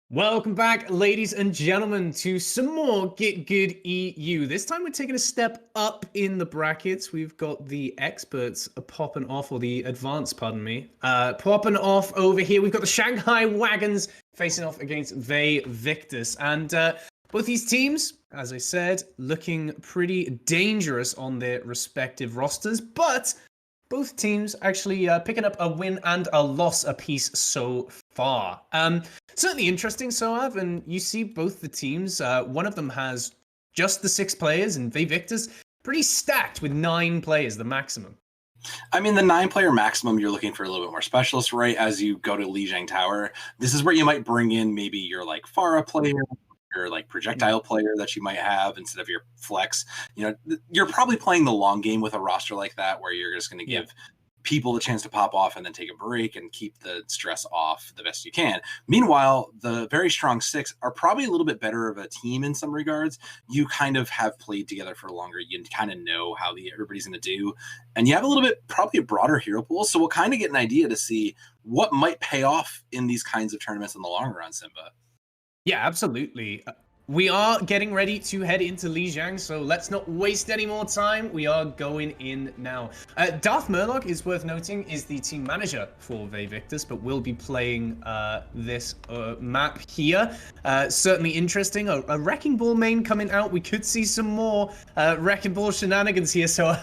Welcome back, ladies and gentlemen, to some more GitGud EU. This time we're taking a step up in the brackets. We've got the experts popping off, or the advanced, pardon me, popping off over here. We've got the Shanghai Wagons facing off against Victis. And both these teams, as I said, looking pretty dangerous on their respective rosters, but both teams actually picking up a win and a loss apiece so far. Certainly interesting, Soav, and you see both the teams. One of them has just the 6 players, and Victis pretty stacked with 9 players, the maximum. I mean, the 9-player maximum, you're looking for a little bit more specialists, right? As you go to Lijiang Tower, this is where you might bring in maybe your like Pharah player, your like projectile player that you might have instead of your flex. You know, you're probably playing the long game with a roster like that, where you're just going to give people the chance to pop off and then take a break and keep the stress off the best you can. Meanwhile, the very strong 6 are probably a little bit better of a team in some regards. You kind of have played together for longer. You kind of know how everybody's going to do. And you have a little bit, probably a broader hero pool. So we'll kind of get an idea to see what might pay off in these kinds of tournaments in the long run, Simba. Yeah, absolutely. We are getting ready to head into Lijiang, so let's not waste any more time. We are going in now. Darth Murloc, is worth noting, is the team manager for Victis, but will be playing this map here. Certainly interesting. A Wrecking Ball main coming out. We could see some more Wrecking Ball shenanigans here, so...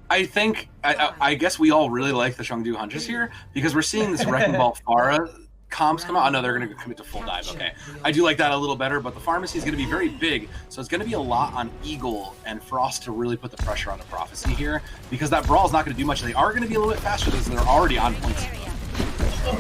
I think, I guess we all really like the Chengdu Hunters here, because we're seeing this Wrecking Ball Pharah comps come out. Oh no, they're going to commit to full dive. Okay, I do like that a little better, but the pharmacy is going to be very big, so it's going to be a lot on Eagle and Frost to really put the pressure on the Prophecy here, because that brawl is not going to do much. They are going to be a little bit faster because they're already on points.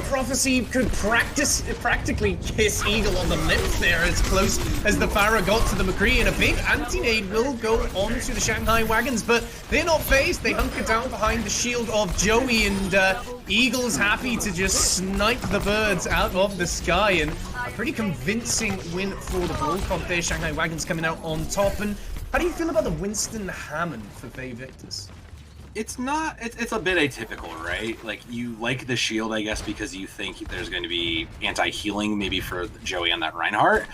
Prophecy could practically kiss Eagle on the lips there, as close as the Pharah got to the McCree, and a big anti-nade will go on to the Shanghai Wagons, but they're not phased. They hunker down behind the shield of Joey, and Eagle's happy to just snipe the birds out of the sky, and a pretty convincing win for the ball comp there. Shanghai Wagons coming out on top. And how do you feel about the Winston Hammond for Victis? It's a bit atypical, right? Like, you like the shield, I guess, because you think there's going to be anti-healing maybe for Joey on that Reinhardt.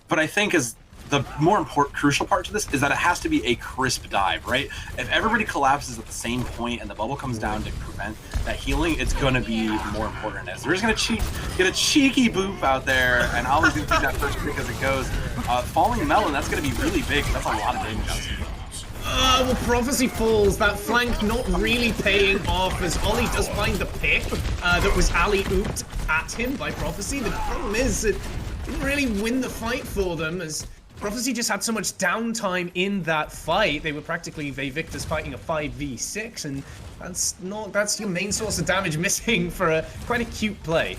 But I think as the more crucial part to this is that it has to be a crisp dive, right? If everybody collapses at the same point and the bubble comes down to prevent that healing, it's going to be more important. As they're just going to get a cheeky boop out there, and Ollie's going to take that first pick as it goes. Falling Melon, that's going to be really big. That's a lot of damage out there. Well, Prophecy falls. That flank not really paying off, as Ollie does find the pick that was alley-ooped at him by Prophecy. The problem is it didn't really win the fight for them, as Prophecy just had so much downtime in that fight. They were practically Victis fighting a 5v6, and that's your main source of damage missing for quite a cute play.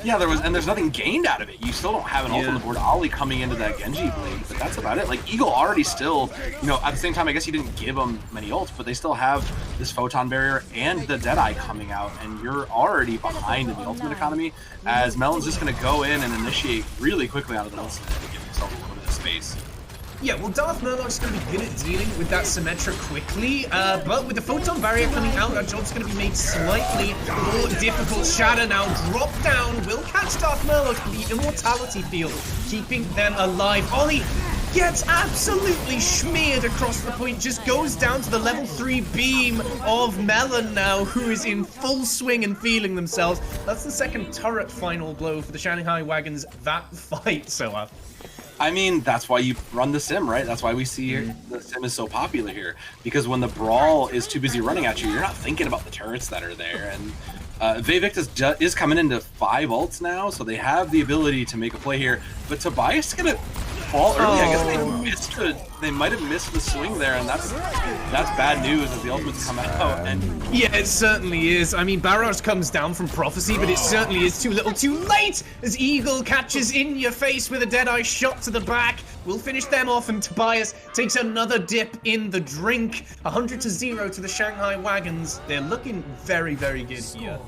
Yeah, there's nothing gained out of it. You still don't have an ult on the board. Ollie coming into that Genji blade, but that's about it. Like, Eagle already still, you know, at the same time, I guess he didn't give them many ults, but they still have this photon barrier and the Deadeye coming out, and you're already behind in the ultimate economy, as Melon's just going to go in and initiate really quickly out of the ultimate to give himself a little bit of space. Yeah, well, Darth Murloc's going to be good at dealing with that Symmetra quickly, but with the Photon Barrier coming out, that job's going to be made slightly more difficult. Shatter now drop down, will catch Darth Murloc in the Immortality field, keeping them alive. Ollie gets absolutely smeared across the point, just goes down to the level 3 beam of Melon now, who is in full swing and feeling themselves. That's the second turret final blow for the Shanghai Wagons that fight, so I mean, that's why you run the sim, right? That's why we see the sim is so popular here. Because when the brawl is too busy running at you, you're not thinking about the turrets that are there. And Victis is coming into 5 ults now, so they have the ability to make a play here. But Tobias is going to fall early. I guess they might have missed the swing there, and that's bad news as the ultimates come out. And yeah, it certainly is. I mean, Barrage comes down from Prophecy, but it certainly is too little too late, as Eagle catches in your face with a Deadeye shot to the back. We'll finish them off, and Tobias takes another dip in the drink. 100-0 to the Shanghai Wagons. They're looking very, very good here.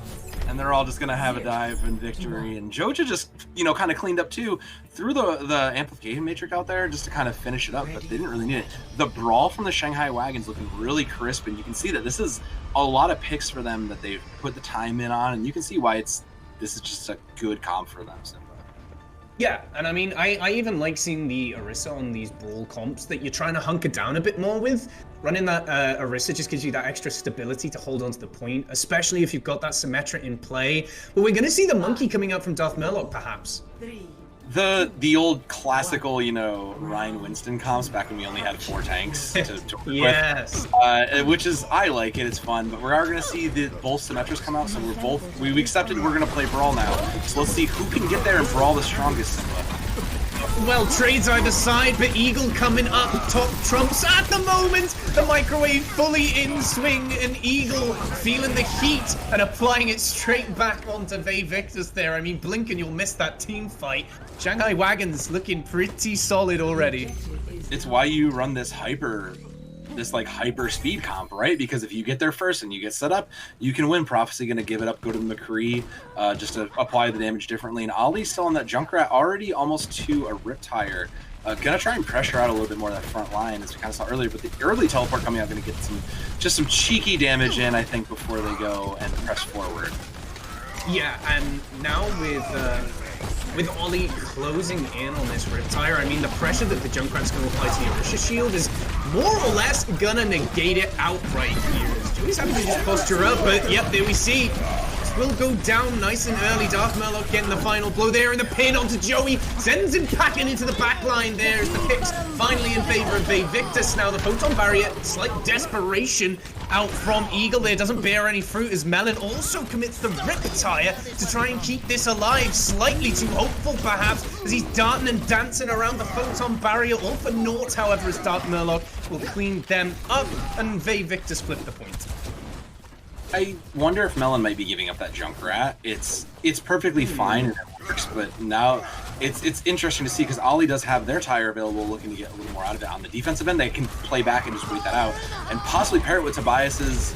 And they're all just going to have a dive and victory. And Joja just, you know, kind of cleaned up too. Threw the amplification matrix out there just to kind of finish it up, but they didn't really need it. The brawl from the Shanghai Wagons looking really crisp, and you can see that this is a lot of picks for them that they've put the time in on, and you can see why this is just a good comp for them, Simba. Yeah, and I mean, I even like seeing the Orisa on these brawl comps that you're trying to hunker down a bit more with. Running that Orisa just gives you that extra stability to hold on to the point, especially if you've got that Symmetra in play. But we're going to see the monkey coming out from Darth Murloc, perhaps. The old classical, Ryan Winston comps back when we only had 4 tanks to work yes. with, which is, I like it, it's fun, but we are going to see both Symmetras come out, so we accepted we're going to play Brawl now, so let's see who can get there and Brawl the strongest Simba. Well, trades either side, but Eagle coming up top trumps at the moment. The microwave fully in swing, and Eagle feeling the heat and applying it straight back onto Victis there. I mean, blink and you'll miss that team fight. Shanghai Wagons looking pretty solid already. It's why you run this hyper speed comp, right? Because if you get there first and you get set up, you can win. Prophecy going to give it up, go to the McCree, just to apply the damage differently. And Ollie's still on that Junkrat, already almost to a Riptire. Gonna try and pressure out a little bit more of that front line, as we kind of saw earlier, but the early teleport coming out going to get some cheeky damage in, I think, before they go and press forward. Yeah, and now with Ollie closing in on this Riptire, I mean, the pressure that the Junkrat's going to apply to the Orisha shield is more or less going to negate it outright here. Joey's having to just posture up, but yep, there we see. This will go down nice and early. Darth Murloc getting the final blow there, and the pin onto Joey sends him packing into the back line. There's the picks finally in favor of Victis. Now the Photon Barrier, slight desperation out from Eagle there, doesn't bear any fruit as Melon also commits the Riptire to try and keep this alive. Slightly too hopeful perhaps, as he's darting and dancing around the Photon Barrier, all for naught, however, as Darth Murloc will clean them up, and Victis flip the point. I wonder if Melon might be giving up that Junkrat. It's perfectly fine and it works, but now it's interesting to see, because Ollie does have their tire available, looking to get a little more out of it. On the defensive end, they can play back and just wait that out, and possibly pair it with Tobias's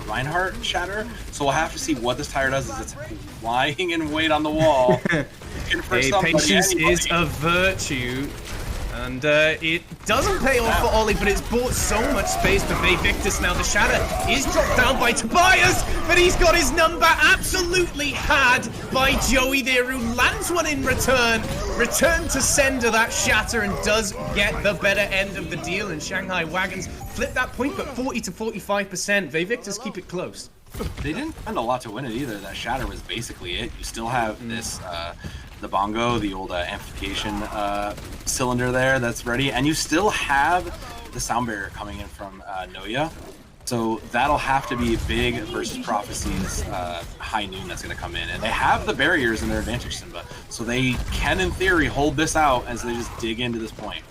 Reinhardt Shatter. So we'll have to see what this tire does. Is it's lying in wait on the wall. Hey, patience is a virtue. And it doesn't pay off for Ollie, but it's bought so much space for Victis. Now the Shatter is dropped down by Tobias, but he's got his number absolutely had by Joey there, who lands one in return. Return to sender that Shatter, and does get the better end of the deal. And Shanghai Wagons flip that point, but 40 to 45%. Victis keep it close. They didn't spend a lot to win it either. That Shatter was basically it. You still have this... the bongo, the old amplification cylinder there that's ready, and you still have the sound barrier coming in from Noya, so that'll have to be big versus Prophecy's high noon that's going to come in, and they have the barriers in their advantage, Simba, so they can in theory hold this out as they just dig into this point.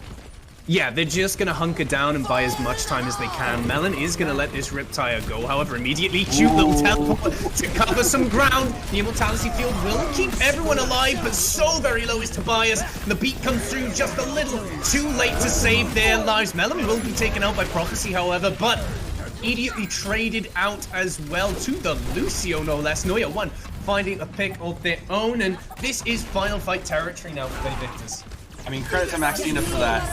Yeah, they're just going to hunker down and buy as much time as they can. Melon is going to let this Riptire go, however, immediately Tube will teleport to cover some ground. The Immortality Field will keep everyone alive, but so very low is Tobias. The beat comes through just a little too late to save their lives. Melon will be taken out by Prophecy, however, but immediately traded out as well to the Lucio, no less. Noya 1 finding a pick of their own, and this is final fight territory now for Victis. I mean, credit to Maxina for that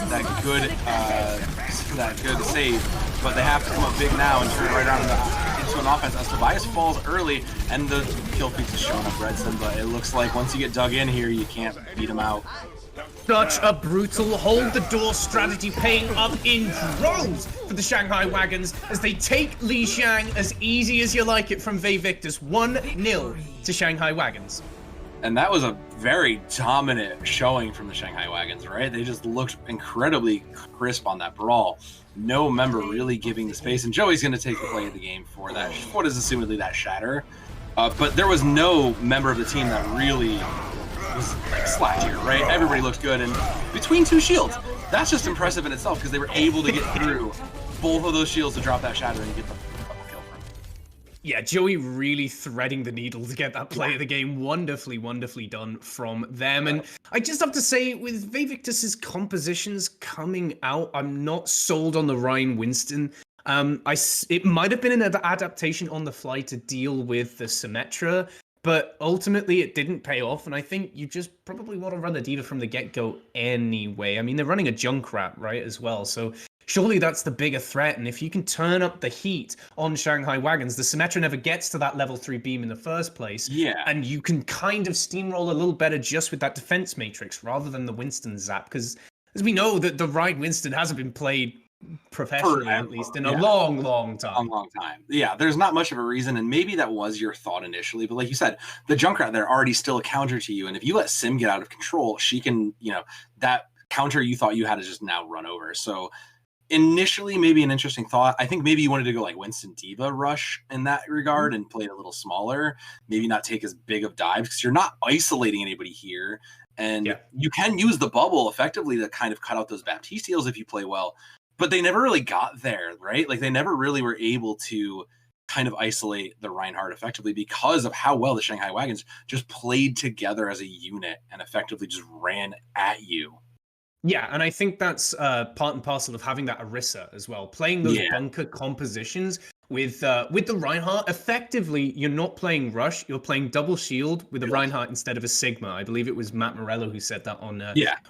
good save, but they have to come up big now and turn it right around into an offense as Tobias falls early, and the kill feed is showing up red, but it looks like once you get dug in here, you can't beat him out. Such a brutal hold the door strategy, paying up in droves for the Shanghai Wagons as they take Li Xiang as easy as you like it from Victis. 1-0 to Shanghai Wagons. And that was a very dominant showing from the Shanghai Wagons, right? They just looked incredibly crisp on that brawl. No member really giving the space, and Joey's going to take the play of the game for that, what is assumedly that Shatter. But there was no member of the team that really was like slacked here, right? Everybody looked good, and between two shields, that's just impressive in itself, because they were able to get through both of those shields to drop that Shatter and get the double kill from it. Yeah, Joey really threading the needle to get that play of the game. Wonderfully done from them. And I just have to say, with Victis's compositions coming out, I'm not sold on the Ryan Winston. It might have been an adaptation on the fly to deal with the Symmetra, but ultimately it didn't pay off, and I think you just probably want to run the D.Va from the get-go anyway. I mean, they're running a Junkrat, right, as well, so surely that's the bigger threat. And if you can turn up the heat on Shanghai Wagons, the Symmetra never gets to that level 3 beam in the first place. Yeah. And you can kind of steamroll a little better just with that defense matrix rather than the Winston zap. Because as we know, that the Ryan Winston hasn't been played professionally, at least, in a long time. A long time. Yeah, there's not much of a reason, and maybe that was your thought initially, but like you said, the Junkrat there already still a counter to you, and if you let Sim get out of control, she can, that counter you thought you had to just now run over. So initially, maybe an interesting thought. I think maybe you wanted to go like Winston Diva rush in that regard and play it a little smaller, maybe not take as big of dives, because you're not isolating anybody here, and you can use the bubble effectively to kind of cut out those Baptiste heals if you play well. But they never really got there, right? Like they never really were able to kind of isolate the Reinhardt effectively because of how well the Shanghai Wagons just played together as a unit and effectively just ran at you. Yeah, and I think that's part and parcel of having that Orisa as well. Playing those bunker compositions with the Reinhardt, effectively, you're not playing Rush, you're playing double shield with a Reinhardt instead of a Sigma. I believe it was Matt Morello who said that on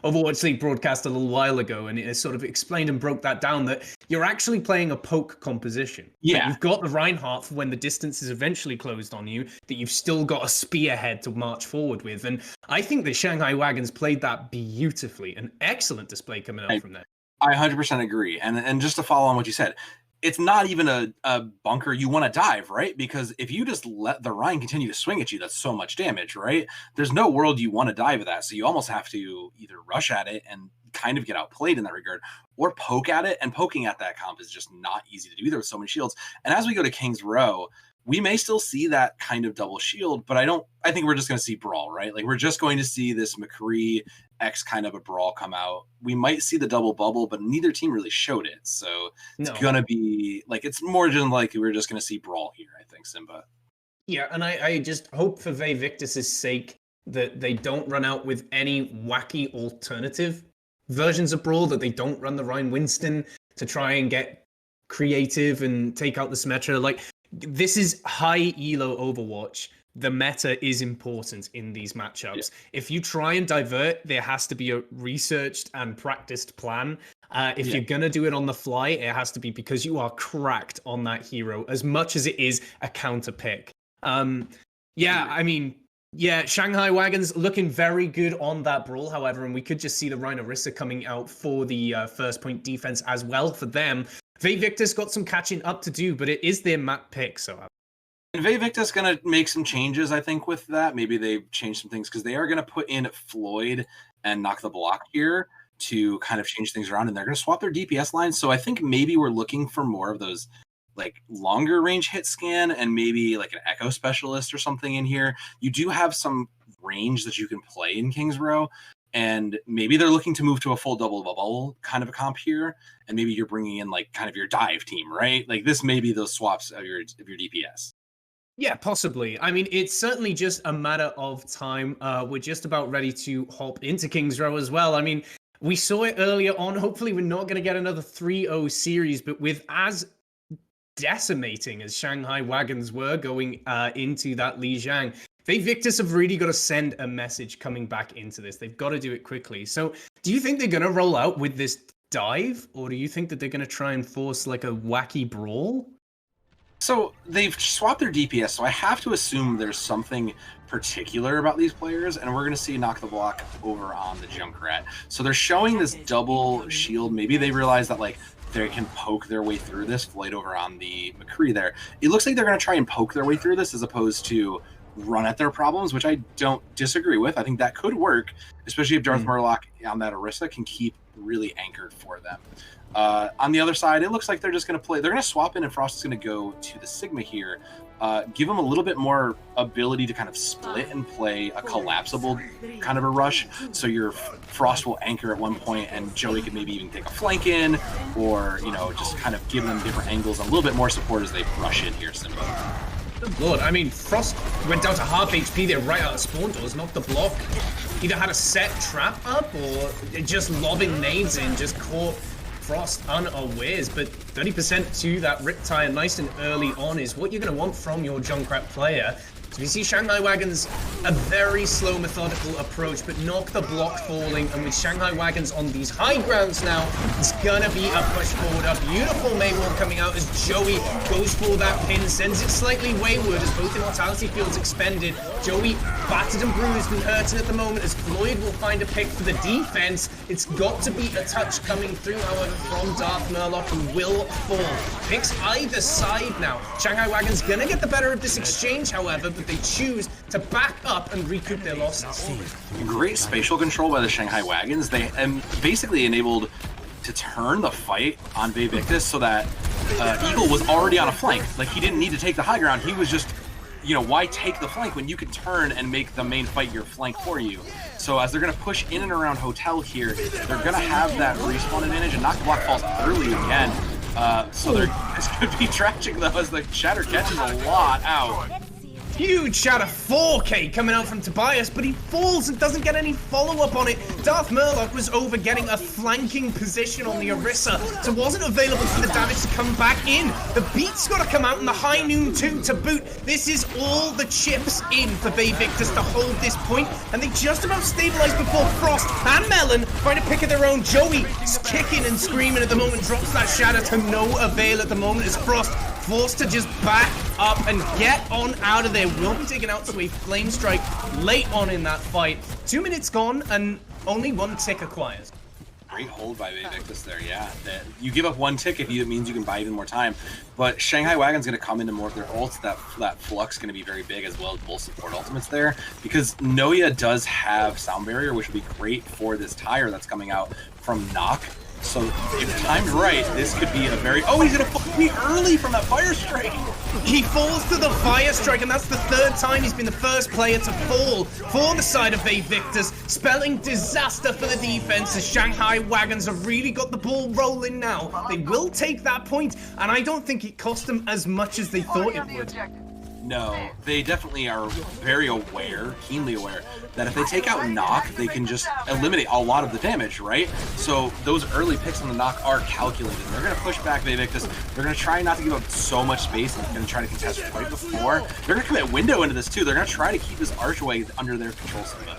Overwatch League broadcast a little while ago, and it sort of explained and broke that down, that you're actually playing a poke composition. Yeah. You've got the Reinhardt for when the distance is eventually closed on you, that you've still got a spearhead to march forward with. And I think that Shanghai Wagons played that beautifully. An excellent display coming out from there. I 100% agree. And just to follow on what you said, it's not even a bunker you want to dive, right? Because if you just let the Rhine continue to swing at you, that's so much damage, right? There's no world you want to dive at that. So you almost have to either rush at it and kind of get outplayed in that regard, or poke at it. And poking at that comp is just not easy to do either with so many shields. And as we go to King's Row, we may still see that kind of double shield, but I think we're just going to see Brawl, right? Like we're just going to see this McCree X kind of a Brawl come out. We might see the double bubble, but neither team really showed it. So it's going to be like, it's more than likely we're just going to see Brawl here, I think, Simba. Yeah, and I just hope for Victis' sake that they don't run out with any wacky alternative versions of Brawl, that they don't run the Ryan Winston to try and get creative and take out the Symmetra. Like, this is high elo Overwatch. The meta is important in these matchups. Yeah. If you try and divert, there has to be a researched and practiced plan. If you're going to do it on the fly, it has to be because you are cracked on that hero as much as it is a counter pick. Shanghai Wagons looking very good on that Brawl, however, and we could just see the Rhino Orisa coming out for the first point defense as well for them. Victis got some catching up to do, but it is their map pick, so... And Victis going to make some changes, I think, with that. Maybe they've changed some things, because they are going to put in Floyd and Knock the Block here to kind of change things around, and they're going to swap their DPS lines. So I think maybe we're looking for more of those like longer range hit scan and maybe like an Echo Specialist or something in here. You do have some range that you can play in King's Row, and maybe they're looking to move to a full double bubble kind of a comp here, and maybe you're bringing in like kind of your dive team, right? Like this may be those swaps of your DPS. Yeah, possibly. I mean, it's certainly just a matter of time. We're just about ready to hop into King's Row as well. I mean, we saw it earlier on. Hopefully, we're not going to get another 3-0 series, but with as decimating as Shanghai Wagons were going into that Lijiang, Victis have really got to send a message coming back into this. They've got to do it quickly. So do you think they're going to roll out with this dive, or do you think that they're going to try and force like a wacky Brawl? So they've swapped their DPS, so I have to assume there's something particular about these players, and we're going to see Knock the Block over on the Junkrat. So they're showing this double shield. Maybe they realize that like they can poke their way through this. Floyd over on the McCree there. It looks like they're going to try and poke their way through this as opposed to run at their problems, which I don't disagree with. I think that could work, especially if Darth Murloc on that Orisa can keep really anchored for them. On the other side, it looks like they're just going to play. They're going to swap in, and Frost is going to go to the Sigma here. Give them a little bit more ability to kind of split and play a collapsible kind of a rush. So your Frost will anchor at one point, and Joey could maybe even take a flank in, or just kind of give them different angles, and a little bit more support as they rush in here. Simba. Good lord, I mean, Frost went down to half HP there right out of spawn doors, knocked the block. Either had a set trap up, or just lobbing nades in, just caught Frost unawares. But 30% to that Riptire nice and early on is what you're going to want from your Junkrat player. We see Shanghai Wagons, a very slow, methodical approach, but knock the block falling, and with Shanghai Wagons on these high grounds now, it's gonna be a push forward. A beautiful Maywall coming out as Joey goes for that pin, sends it slightly wayward as both immortality fields expended. Joey battered and bruised and hurting at the moment as Floyd will find a pick for the defense. It's got to be a touch coming through, however, from Darth Murloc, who will fall. Picks either side now. Shanghai Wagons gonna get the better of this exchange, however, but they choose to back up and recoup their losses. Great spatial control by the Shanghai Wagons. They basically enabled to turn the fight on Victis so that Eagle was already on a flank. Like, he didn't need to take the high ground. He was just, you know, why take the flank when you can turn and make the main fight your flank for you? So as they're going to push in and around Hotel here, they're going to have that respawn advantage, and Knock the Block falls early again. So this could be tragic, though, as the Shatter catches a lot out. Huge Shatter 4K coming out from Tobias, but he falls and doesn't get any follow-up on it. Darth Murloc was over getting a flanking position on the Orisa, so wasn't available for the damage to come back in. The beat's got to come out in the high noon too to boot. This is all the chips in for Victis to hold this point, and they just about stabilized before Frost and Melon find a pick of their own. Joey is kicking and screaming at the moment, drops that Shatter to no avail at the moment as Frost forced to just back up and get on out of there. Will be taken out to a flame strike late on in that fight. 2 minutes gone and only 1 tick acquired. Great hold by Victis there, yeah. You give up 1 tick if it means you can buy even more time. But Shanghai Wagon's going to come into more of their ults. That flux going to be very big, as well as both support ultimates there. Because Noya does have Sound Barrier, which would be great for this tire that's coming out from Knock. So if timed right, this could be a very... Oh, he's going to fall me early from that Fire Strike! He falls to the Fire Strike, and that's the 3rd time he's been the first player to fall for the side of Victis, spelling disaster for the defense as Shanghai Wagons have really got the ball rolling now. They will take that point, and I don't think it cost them as much as they thought it would. No, they definitely are very aware, keenly aware, that if they take out Knock, they can just eliminate a lot of the damage, right? So those early picks on the Knock are calculated. They're going to push back Victis. They're going to try not to give up so much space, and they're going to try to contest right before. They're going to commit window into this too. They're going to try to keep this archway under their control system.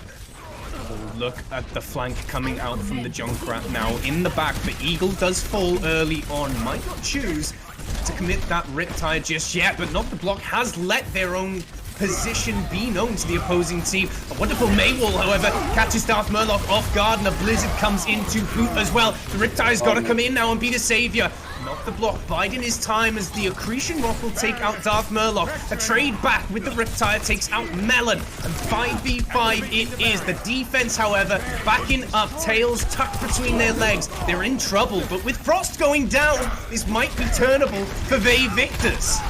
Look at the flank coming out from the Junkrat now in the back, but Eagle does fall early on. Might not choose to commit that Riptide just yet, but Not the Block has let their own position be known to the opposing team. A wonderful Maywall, however, catches Darth Murloc off guard, and a Blizzard comes in to boot as well. The Riptide's got to come in now and be the savior. Not the Block biding his time as the Accretion Rock will take out Darth Murloc. A trade back with the Riptide takes out Melon, and 5v5 it is. The defense, however, backing up, tails tucked between their legs. They're in trouble, but with Frost going down, this might be turnable for Victis.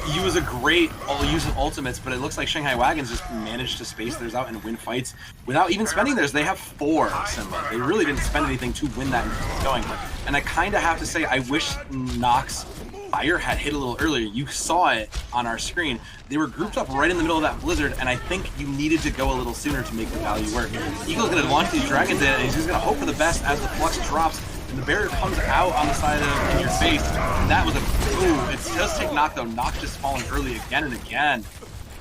He was a great use of ultimates, but it looks like Shanghai Wagons just managed to space theirs out and win fights without even spending theirs. They have 4 Simba. They really didn't spend anything to win that and keep going. And I kind of have to say, I wish Nox Fire had hit a little earlier. You saw it on our screen. They were grouped up right in the middle of that Blizzard, and I think you needed to go a little sooner to make the value work. Eagle's going to launch these dragons in, and he's just going to hope for the best as the flux drops. And the barrier comes out on the side of in your face. And that was a... Ooh, it does take Knock, though. Knock just falling early again and again.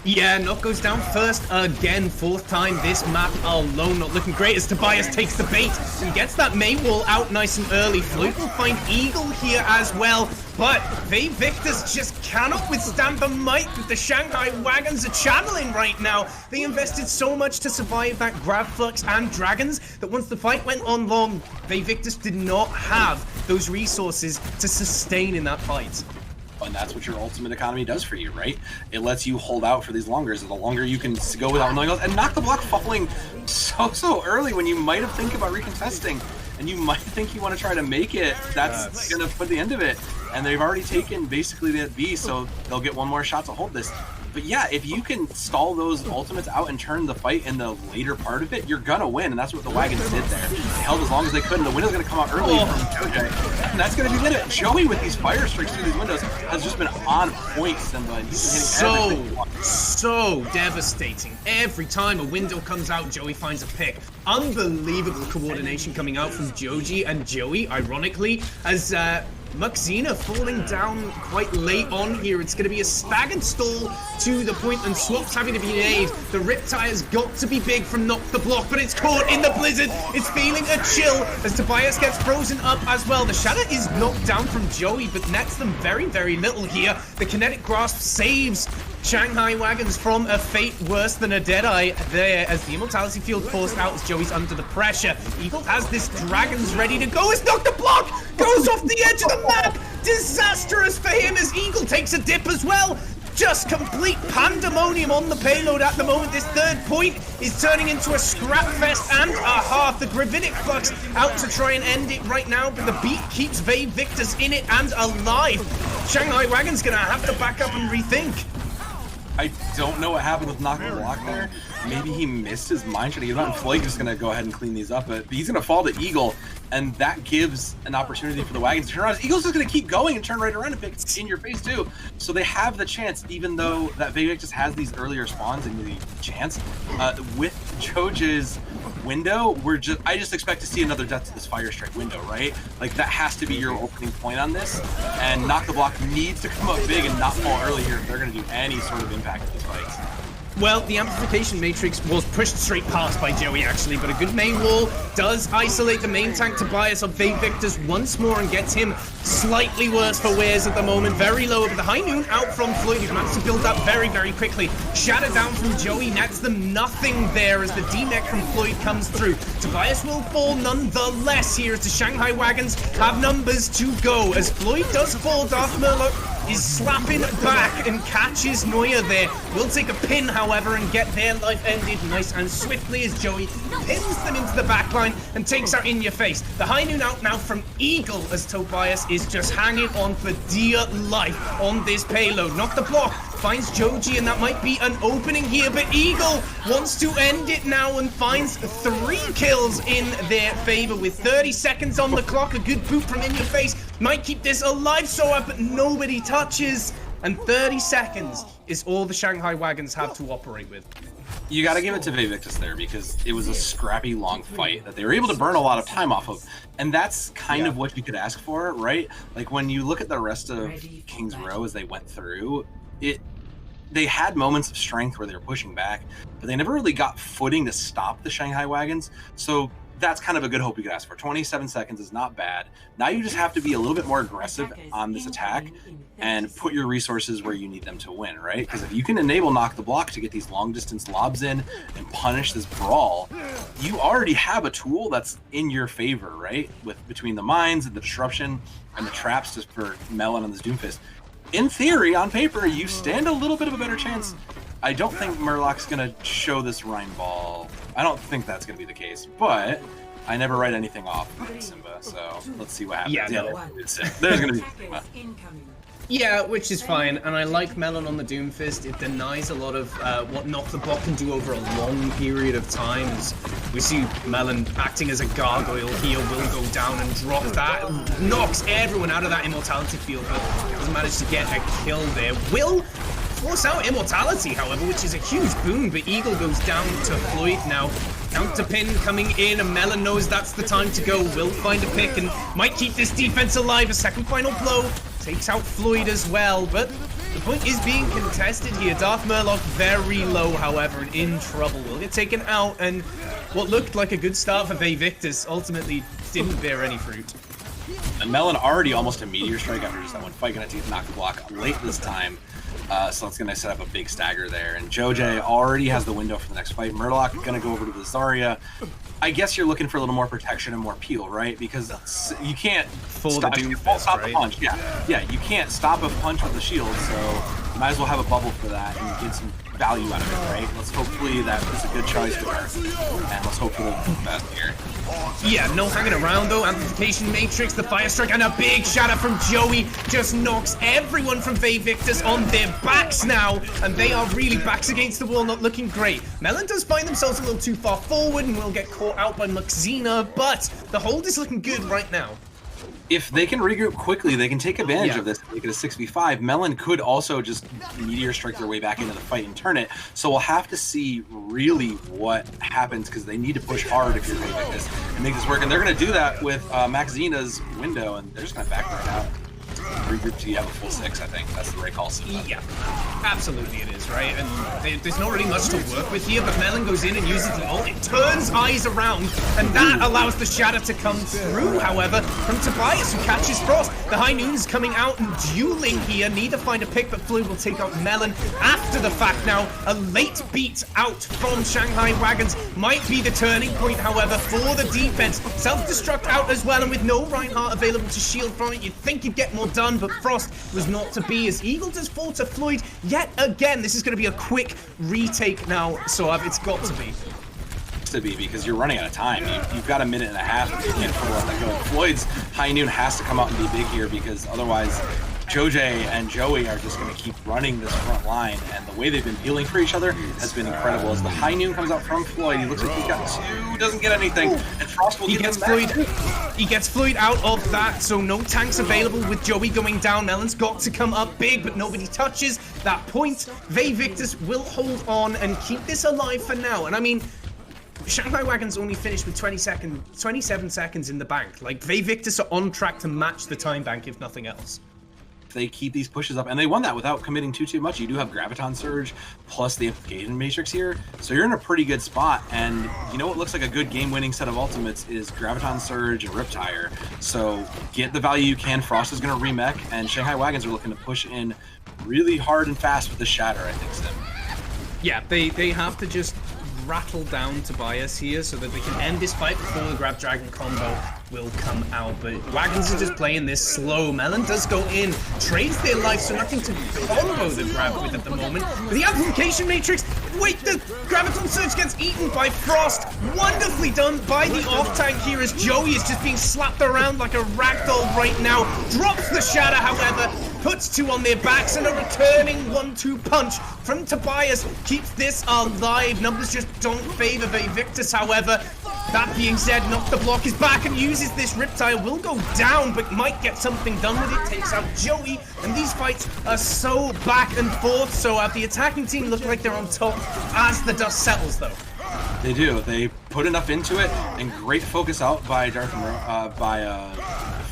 Yeah, Knock goes down first again, 4th time this map alone. Not looking great as Tobias takes the bait and gets that Maywall out nice and early. Floyd will find Eagle here as well, but Victis just cannot withstand the might that the Shanghai Wagons are channeling right now. They invested so much to survive that Grab Flux and Dragons that once the fight went on long, Victis did not have those resources to sustain in that fight. And that's what your ultimate economy does for you, right? It lets you hold out for these longers. The longer you can go without knowing else, and Knock the Block falling so early when you might have think about recontesting, and you might think you want to try to make it. That's gonna put the end of it. And they've already taken basically the B, so they'll get one more shot to hold this. But yeah, if you can stall those ultimates out and turn the fight in the later part of it, you're gonna win, and that's what the Wagons did there. They held as long as they could, and the window's gonna come out early from Joey, and that's gonna be lit. Joey with these fire streaks through these windows has just been on point, Simba, and he's been hitting so devastating. Every time a window comes out, Joey finds a pick. Unbelievable coordination coming out from Joji and Joey, ironically, as Muxina falling down quite late on here. It's going to be a staggered stall to the point, and swaps having to be made. The Riptide has got to be big from Knock the Block, but it's caught in the blizzard. It's feeling a chill as Tobias gets frozen up as well. The Shadow is knocked down from Joey, but nets them very, very little here. The Kinetic Grasp saves Shanghai Wagons from a fate worse than a Deadeye there as the Immortality Field forced out as Joey's under the pressure. Eagle has this Dragons ready to go as Knock the Block goes off the edge of the map. Disastrous for him as Eagle takes a dip as well. Just complete pandemonium on the payload at the moment. This third point is turning into a scrap fest and a half. The Gravitic Flux out to try and end it right now, but the beat keeps Victis in it and alive. Shanghai Wagon's gonna have to back up and rethink. I don't know what happened with Knock the Block there. Maybe he missed his mind shot. He's not Floyd just gonna go ahead and clean these up, but he's gonna fall to Eagle, and that gives an opportunity for the Wagons to turn around. Eagle's just gonna keep going and turn right around and pick in your face too. So they have the chance, even though that Victis has these earlier spawns and the chance. With Joja's window, I just expect to see another death to this Fire Strike window, right? Like that has to be your opening point on this, and Knock the Block needs to come up big and not fall early here if they're gonna do any sort of impact in these fights. Well, the Amplification Matrix was pushed straight past by Joey, actually, but a good main wall does isolate the main tank Tobias of Victis once more and gets him slightly worse for wears at the moment. Very low, but the High Noon out from Floyd, who managed to build up very, very quickly. Shatter down from Joey, nets them nothing there as the D-Mech from Floyd comes through. Tobias will fall nonetheless here as the Shanghai Wagons have numbers to go. As Floyd does fall, Darth Murloc is slapping back and catches Neuer there. Will take a pin, however, and get their life ended nice and swiftly as Joey pins them into the backline and takes out In Your Face. The High Noon out now from Eagle as Tobias is just hanging on for dear life on this payload. Knock the Block finds Joji, and that might be an opening here, but Eagle wants to end it now and finds 3 kills in their favor with 30 seconds on the clock. A good boot from In Your Face might keep this alive, but nobody touches, and 30 seconds is all the Shanghai Wagons have to operate with. You got to give it to Victis there because it was a scrappy, long fight that they were able to burn a lot of time off of. And that's kind of what you could ask for, right? Like when you look at the rest of King's Row as they went through, they had moments of strength where they were pushing back, but they never really got footing to stop the Shanghai Wagons. So that's kind of a good hope you could ask for. 27 seconds is not bad. Now you just have to be a little bit more aggressive on this attack and put your resources where you need them to win, right? Because if you can enable Knock the Block to get these long distance lobs in and punish this brawl, you already have a tool that's in your favor, right? Between the mines and the disruption and the traps just for Melon and this Doomfist. In theory, on paper, you stand a little bit of a better chance. I don't think Murloc's gonna show this Rhine Ball. I don't think that's gonna be the case, but I never write anything off with Simba, so let's see what happens. Yeah, there's gonna be Simba. Yeah, which is fine, and I like Melon on the Doomfist. It denies a lot of what Knock the Block can do over a long period of time. As we see Melon acting as a gargoyle here, will go down and drop that. Knocks everyone out of that Immortality Field, but doesn't manage to get a kill there. Will force out Immortality, however, which is a huge boon, but Eagle goes down to Floyd now. Counter pin coming in, and Melon knows that's the time to go. Will find a pick and might keep this defense alive. A second final blow takes out Floyd as well, but the point is being contested here. Darth Murloc very low, however, and in trouble. Will get taken out, and what looked like a good start for Victis ultimately didn't bear any fruit. And Melon already almost a Meteor Strike after just that one fight, gonna take Knock the Block late this time. So it's going to set up a big stagger there. And Joj already has the window for the next fight. Murloc going to go over to the Zarya. I guess you're looking for a little more protection and more peel, right? Because you can't stop the punch. Yeah, you can't stop a punch with the shield, so you might as well have a bubble for that and get some value out of it, right? Let's hopefully that is a good choice for her. And let's hope for the best here. Yeah, no hanging around though. Amplification Matrix, the Fire Strike, and a big shatter from Joey just knocks everyone from Victis on their backs now, and they are really backs against the wall, not looking great. Melon does find themselves a little too far forward and will get caught out by Muxina, but the hold is looking good right now. If they can regroup quickly, they can take advantage of this and make it a 6v5. Melon could also just meteor strike their way back into the fight and turn it. So we'll have to see really what happens, because they need to push hard if you're going to make this and make this work. And they're going to do that with Max Xena's window, and they're just going to back right out. Regroup till you have a full 6, I think. That's the right call. Yeah, absolutely it is, right? And there's not really much to work with here, but Melon goes in and uses the ult. It turns eyes around, and that allows the shatter to come through, however, from Tobias, who catches Frost. The High Noon's coming out and dueling here. Neither find a pick, but Floyd will take out Melon after the fact now. A late beat out from Shanghai Wagons might be the turning point, however, for the defense. Self-destruct out as well, and with no Reinhardt available to shield from it, you'd think you'd get more done, but Frost was not to be, as Eagle does fall to Floyd yet again. This is going to be a quick retake now, so it's got to be. Because you're running out of time. You've got a minute and a half if you can't let that go. Floyd's High Noon has to come out and be big here, because otherwise Joj and Joey are just going to keep running this front line, and the way they've been healing for each other has been incredible. As the High Noon comes out from Floyd, he looks like he's got 2, doesn't get anything, and Frost will get him back. He gets Floyd out of that, so no tanks available with Joey going down. Melon's got to come up big, but nobody touches that point. Victis will hold on and keep this alive for now. And I mean, Shanghai Wagons only finished with 27 seconds in the bank. Like, Victis are on track to match the time bank, if nothing else. They keep these pushes up, and they won that without committing too much. You do have Graviton Surge plus the Gaiden Matrix here, so you're in a pretty good spot. And you know what looks like a good game-winning set of ultimates is Graviton Surge and Riptire. So get the value you can. Frost is going to remech, and Shanghai Wagons are looking to push in really hard and fast with the Shatter, I think, Sim. Yeah, they have to just rattle down Tobias here so that they can end this fight before the Grab Dragon combo will come out. But Wagons is just playing this slow. Melon does go in, trades their life, so nothing to combo the grab with at the moment. But the Amplification Matrix, wait, the Graviton Surge gets eaten by Frost. Wonderfully done by the off-tank here, as Joey is just being slapped around like a ragdoll right now. Drops the Shatter, however, puts 2 on their backs, and a returning 1-2 punch from Tobias keeps this alive. Numbers just don't favor Victis, however. That being said, Knock the Block is back and uses this. Riptire will go down, but might get something done with it. Takes out Joey, and these fights are so back and forth. So the attacking team look like they're on top as the dust settles, though. They do. They put enough into it, and great focus out by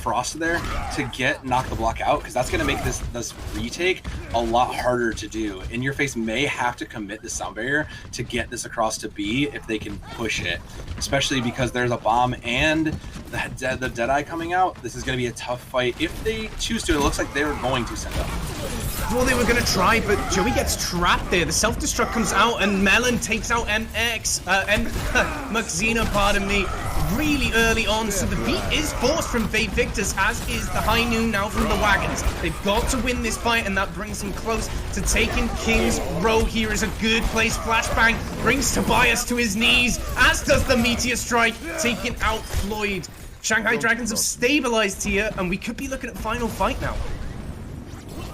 Frost there to get Knock the Block out, because that's going to make this retake a lot harder to do. In Your Face may have to commit the sound barrier to get this across to B if they can push it, especially because there's a bomb and the Deadeye coming out. This is going to be a tough fight if they choose to. It looks like they're going to send up. Well, they were going to try, but Joey gets trapped there. The self-destruct comes out, and Melon takes out Max Xena, pardon me, really early on. So the beat is forced from Victis, as is the High Noon now from the Wagons. They've got to win this fight, and that brings them close to taking King's Row. Here is a good place. Flashbang brings Tobias to his knees, as does the Meteor Strike, taking out Floyd. Shanghai Dragons have stabilized here, and we could be looking at final fight now.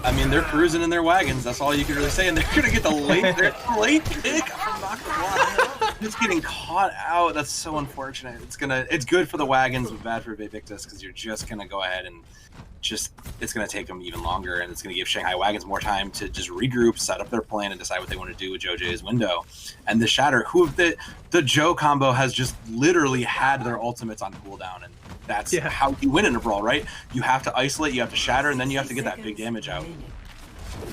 I mean, they're cruising in their wagons. That's all you can really say. And they're going to get the late pick from Knock the Block. It's getting caught out. That's so unfortunate. It's good for the Wagons, but bad for Victis, because you're just going to go ahead and it's going to take them even longer, and it's going to give Shanghai Wagons more time to just regroup, set up their plan, and decide what they want to do with JoJ's window. And the Shatter, the Joe combo has just literally had their ultimates on cooldown, and that's how you win in a brawl, right? You have to isolate, you have to Shatter, and then you have to get that big damage out.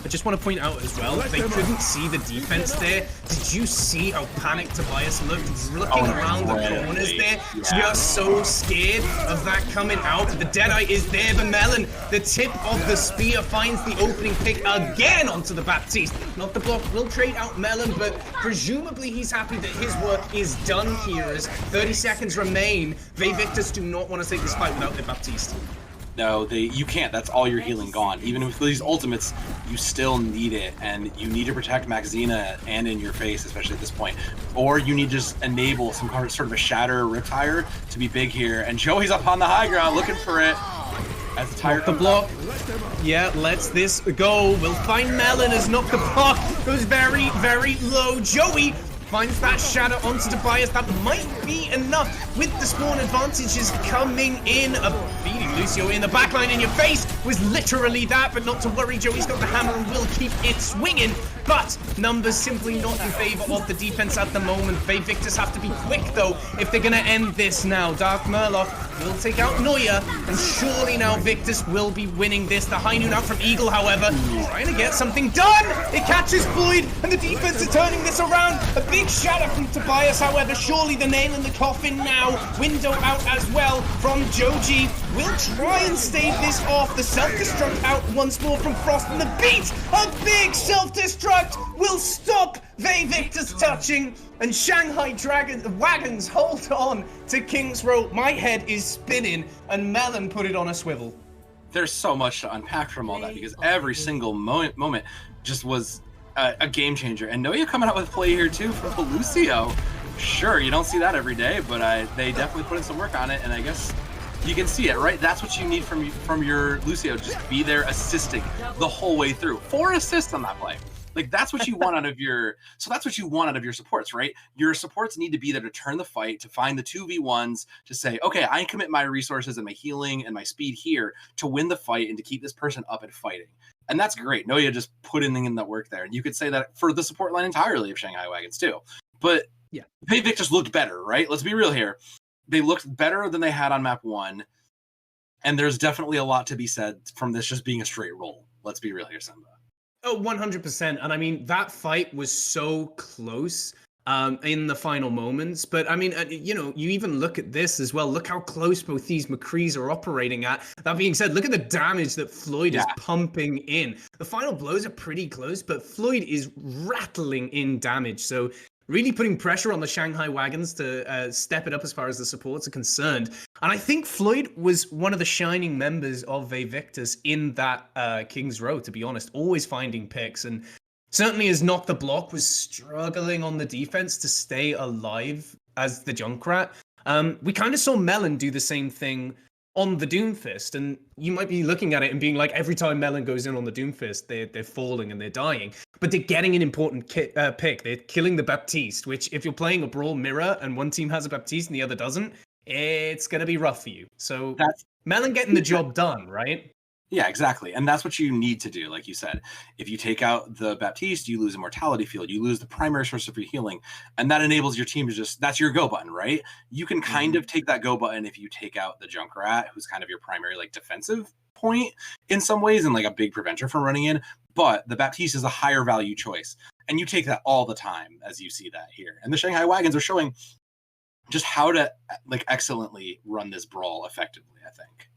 I just want to point out as well, they couldn't see the defense there. Did you see how panicked Tobias looked? He's looking around the corners there, just so scared of that coming out. The Deadeye is there, the Melon. The tip of the spear finds the opening pick again onto the Baptiste. Not the Block will trade out Melon, but presumably he's happy that his work is done here, as 30 seconds remain. Victis do not want to take this fight without the Baptiste. No, you can't. That's all your healing gone. Even with these ultimates, you still need it, and you need to protect Max Xena and In Your Face, especially at this point. Or you need to just enable some sort of a Shatter Riptire to be big here. And Joey's up on the high ground looking for it. As the tire the block. Yeah, lets this go. We'll find Melon as Knock the Block goes very, very low. Joey finds that Shatter onto Tobias. That might be enough with the spawn advantages coming in. A beating Lucio in the backline in your face was literally that, but not to worry, Joey's got the hammer and will keep it swinging. But numbers simply not in favor of the defense at the moment. Victis have to be quick though if they're gonna end this now. Dark Murloc will take out Neuer, and surely now Victis will be winning this. The high noon out from Eagle, however, trying to get something done. It catches Floyd, and the defense are turning this around. A big shatter from Tobias, however, surely the nail in the coffin now. Window out as well from Joji. Will try and stave this off. The self-destruct out once more from Frost, and the beat, a big self-destruct will stop Victis touching, and Shanghai Wagons hold on to King's Row. My head is spinning, and Melon put it on a swivel. There's so much to unpack from all that, because every single moment just was a game changer. And Noya coming out with play here too from Lucio. Sure, you don't see that every day, but they definitely put in some work on it, and I guess you can see it, right? That's what you need from your Lucio. Just be there assisting the whole way through. 4 assists on that play. Like, that's what you want out of your supports, right? Your supports need to be there to turn the fight, to find the 2v1s, to say, okay, I commit my resources and my healing and my speed here to win the fight and to keep this person up and fighting. And that's great. Noya just put in that work there. And you could say that for the support line entirely of Shanghai Wagons too. But yeah, Victis looked better, right? Let's be real here. They looked better than they had on map 1. And there's definitely a lot to be said from this just being a straight roll. Let's be real here, Simba. Oh, 100%. And I mean, that fight was so close in the final moments. But I mean, you know, you even look at this as well. Look how close both these McCrees are operating at. That being said, look at the damage that Floyd is pumping in. The final blows are pretty close, but Floyd is rattling in damage. So really putting pressure on the Shanghai Wagons to step it up as far as the supports are concerned. And I think Floyd was one of the shining members of Victis in that King's Row, to be honest, always finding picks. And certainly as Knock the Block was struggling on the defense to stay alive as the Junkrat. We kind of saw Melon do the same thing on the Doomfist, and you might be looking at it and being like, every time Melon goes in on the Doomfist, they're falling and they're dying. But they're getting an important pick. They're killing the Baptiste, which if you're playing a Brawl Mirror and one team has a Baptiste and the other doesn't, it's going to be rough for you. So Melon getting the job done, right? Yeah, exactly. And that's what you need to do, like you said. If you take out the Baptiste, you lose a mortality field, you lose the primary source of your healing, and that enables your team to just, that's your go button, right? You can kind of take that go button if you take out the Junkrat, who's kind of your primary like defensive point in some ways and like a big preventer from running in, but the Baptiste is a higher value choice. And you take that all the time as you see that here. And the Shanghai Wagons are showing just how to like excellently run this brawl effectively, I think.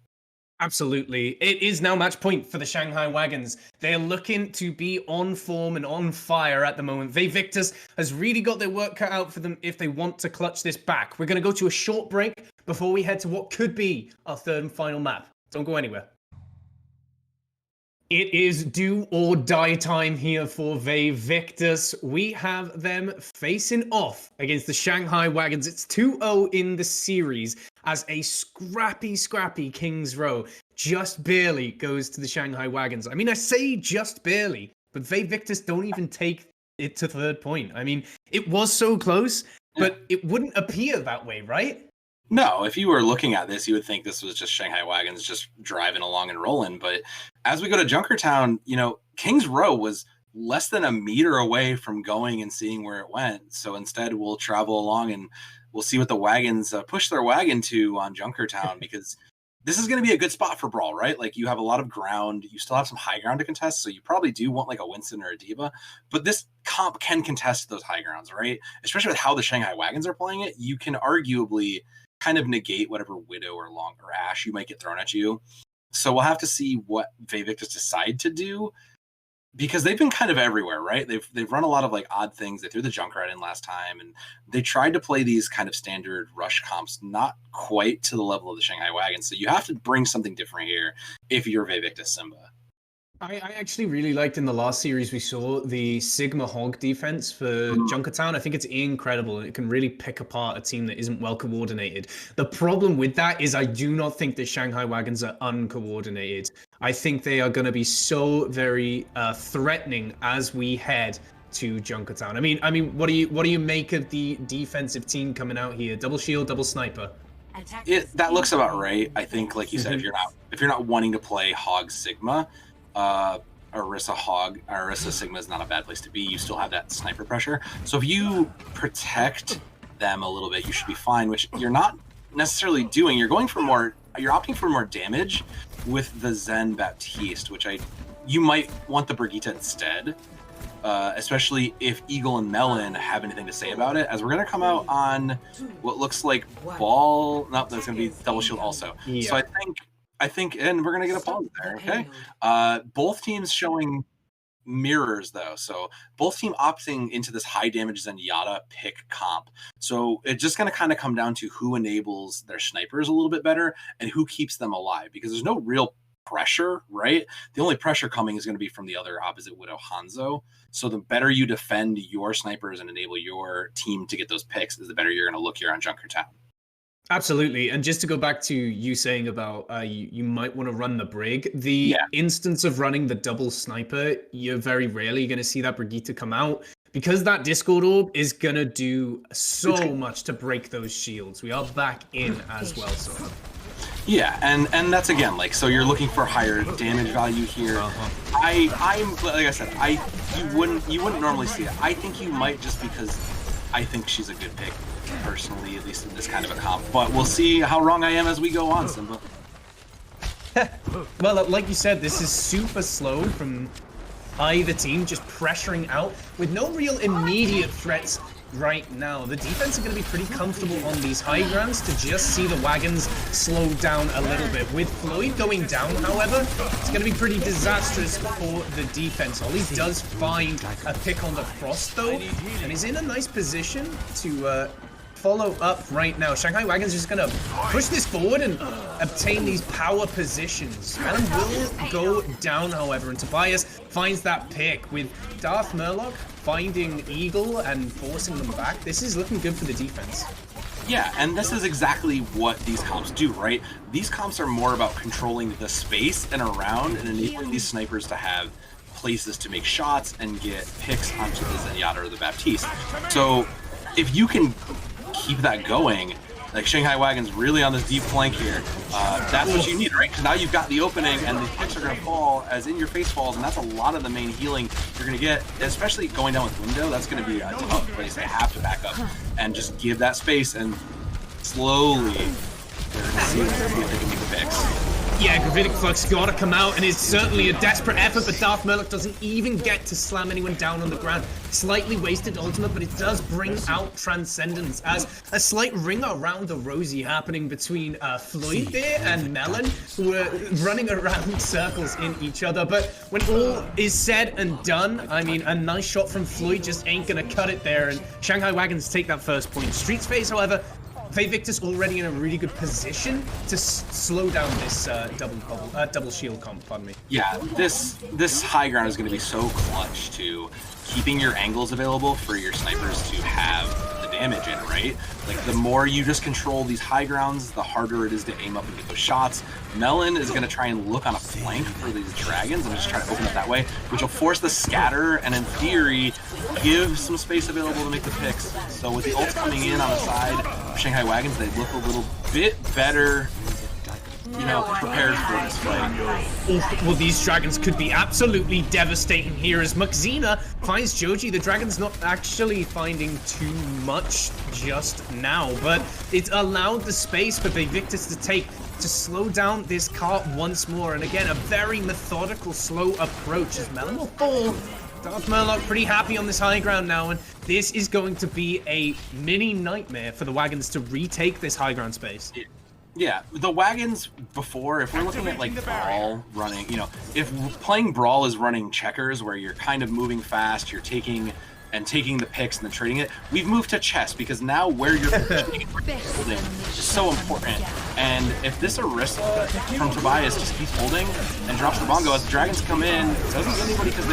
Absolutely. It is now match point for the Shanghai Wagons. They're looking to be on form and on fire at the moment. Victis has really got their work cut out for them if they want to clutch this back. We're going to go to a short break before we head to what could be our third and final map. Don't go anywhere. It is do or die time here for Victis. We have them facing off against the Shanghai Wagons. It's 2-0 in the series as a scrappy King's Row just barely goes to the Shanghai Wagons. I mean, I say just barely, but Victis don't even take it to third point. I mean, it was so close, but it wouldn't appear that way, right? No, if you were looking at this, you would think this was just Shanghai Wagons just driving along and rolling. But as we go to Junkertown, you know, King's Row was less than a meter away from going and seeing where it went. So instead, we'll travel along and we'll see what the Wagons push their wagon to on Junkertown, because this is going to be a good spot for Brawl, right? Like, you have a lot of ground. You still have some high ground to contest, so you probably do want like a Winston or a Diva. But this comp can contest those high grounds, right? Especially with how the Shanghai Wagons are playing it, you can arguably kind of negate whatever Widow or Long or Ash you might get thrown at you. So we'll have to see what Victis decide to do, because they've been kind of everywhere, right? They've run a lot of like odd things. They threw the Junkrat in last time, and they tried to play these kind of standard rush comps, not quite to the level of the Shanghai Wagons. So you have to bring something different here if you're Victis Simba. I actually really liked in the last series we saw the Sigma Hog defense for Junkertown. I think it's incredible. It can really pick apart a team that isn't well coordinated. The problem with that is I do not think the Shanghai Wagons are uncoordinated. I think they are going to be so very threatening as we head to Junkertown. I mean, what do you make of the defensive team coming out here? Double shield, double sniper. That looks about right. I think, like you said, if you're not wanting to play Hog Sigma, Orisa Sigma is not a bad place to be. You still have that sniper pressure. So if you protect them a little bit, you should be fine, which you're not necessarily doing. You're opting for more damage with the Zen Baptiste, which you might want the Brigitte instead. Especially if Eagle and Melon have anything to say about it, as we're going to come out on what looks like Ball. No, that's going to be Double Shield also. Yeah. So I think, and we're going to get a pause there, okay? Both teams showing mirrors, though. So both team opting into this high damage Zenyatta pick comp. So it's just going to kind of come down to who enables their snipers a little bit better and who keeps them alive, because there's no real pressure, right? The only pressure coming is going to be from the other opposite Widow, Hanzo. So the better you defend your snipers and enable your team to get those picks, is the better you're going to look here on Junkertown. Absolutely. And just to go back to you saying about you might want to run the Brig, the instance of running the double sniper, you're very rarely going to see that Brigitte come out, because that Discord orb is going to do so much to break those shields. We are back in as well, so. Yeah, and that's again, like, so you're looking for higher damage value here. I'm like I said, you wouldn't normally see it. I think you might, just because I think she's a good pick personally, at least in this kind of a comp. But we'll see how wrong I am as we go on, Simba. Well, like you said, this is super slow from either team, just pressuring out with no real immediate threats right now. The defense are going to be pretty comfortable on these high grounds to just see the Wagons slow down a little bit. With Floyd going down, however, it's going to be pretty disastrous for the defense. Ollie does find a pick on the Frost, though, and is in a nice position to follow up right now. Shanghai Wagons is just going to push this forward and obtain these power positions. Melon will go down, however, and Tobias finds that pick with Darth Murloc finding Eagle and forcing them back. This is looking good for the defense. Yeah, and this is exactly what these comps do, right? These comps are more about controlling the space and around and enabling these snipers to have places to make shots and get picks onto the Zenyatta or the Baptiste. So if you can keep that going, like Shanghai Wagons really on this deep flank here, that's what you need, right? Because now you've got the opening and the picks are going to fall as in your face falls, and that's a lot of the main healing you're going to get, especially going down with Window. That's going to be a tough place. They have to back up and just give that space, and slowly they're going to see if they can make the picks. Yeah, Gravitic Flux got to come out, and it's certainly a desperate effort, but Darth Murloc doesn't even get to slam anyone down on the ground. Slightly wasted ultimate, but it does bring out Transcendence as a slight ring around the rosy happening between Floyd there and Melon, who are running around circles in each other. But when all is said and done, I mean, a nice shot from Floyd just ain't going to cut it there, and Shanghai Wagons take that first point. Streets Phase, however, Victis already in a really good position to slow down this double shield comp, pardon me. Yeah, this high ground is going to be so clutch to keeping your angles available for your snipers to have the damage in, right? Like, the more you just control these high grounds, the harder it is to aim up and get those shots. Melon is going to try and look on a flank for these dragons and just try to open up that way, which will force the scatter and, in theory, give some space available to make the picks. So with the ults coming in on the side of Shanghai Wagons, they look a little bit better, you know, prepared for this fight. Well, these dragons could be absolutely devastating here as Muxina finds Joji. The dragon's not actually finding too much just now, but it's allowed the space for Victis to take to slow down this cart once more. And again, a very methodical, slow approach as Melon will fall. Darth Murloc pretty happy on this high ground now, and this is going to be a mini nightmare for the Wagons to retake this high ground space. Yeah, the Wagons before, if we're looking at like Brawl running, you know, if playing Brawl is running checkers where you're kind of moving fast, you're taking the picks and then trading it, we've moved to chess, because now where you're positioning is so important. And if this Orisa from Tobias just keeps holding and drops the bongo as the dragons come in, it doesn't get anybody because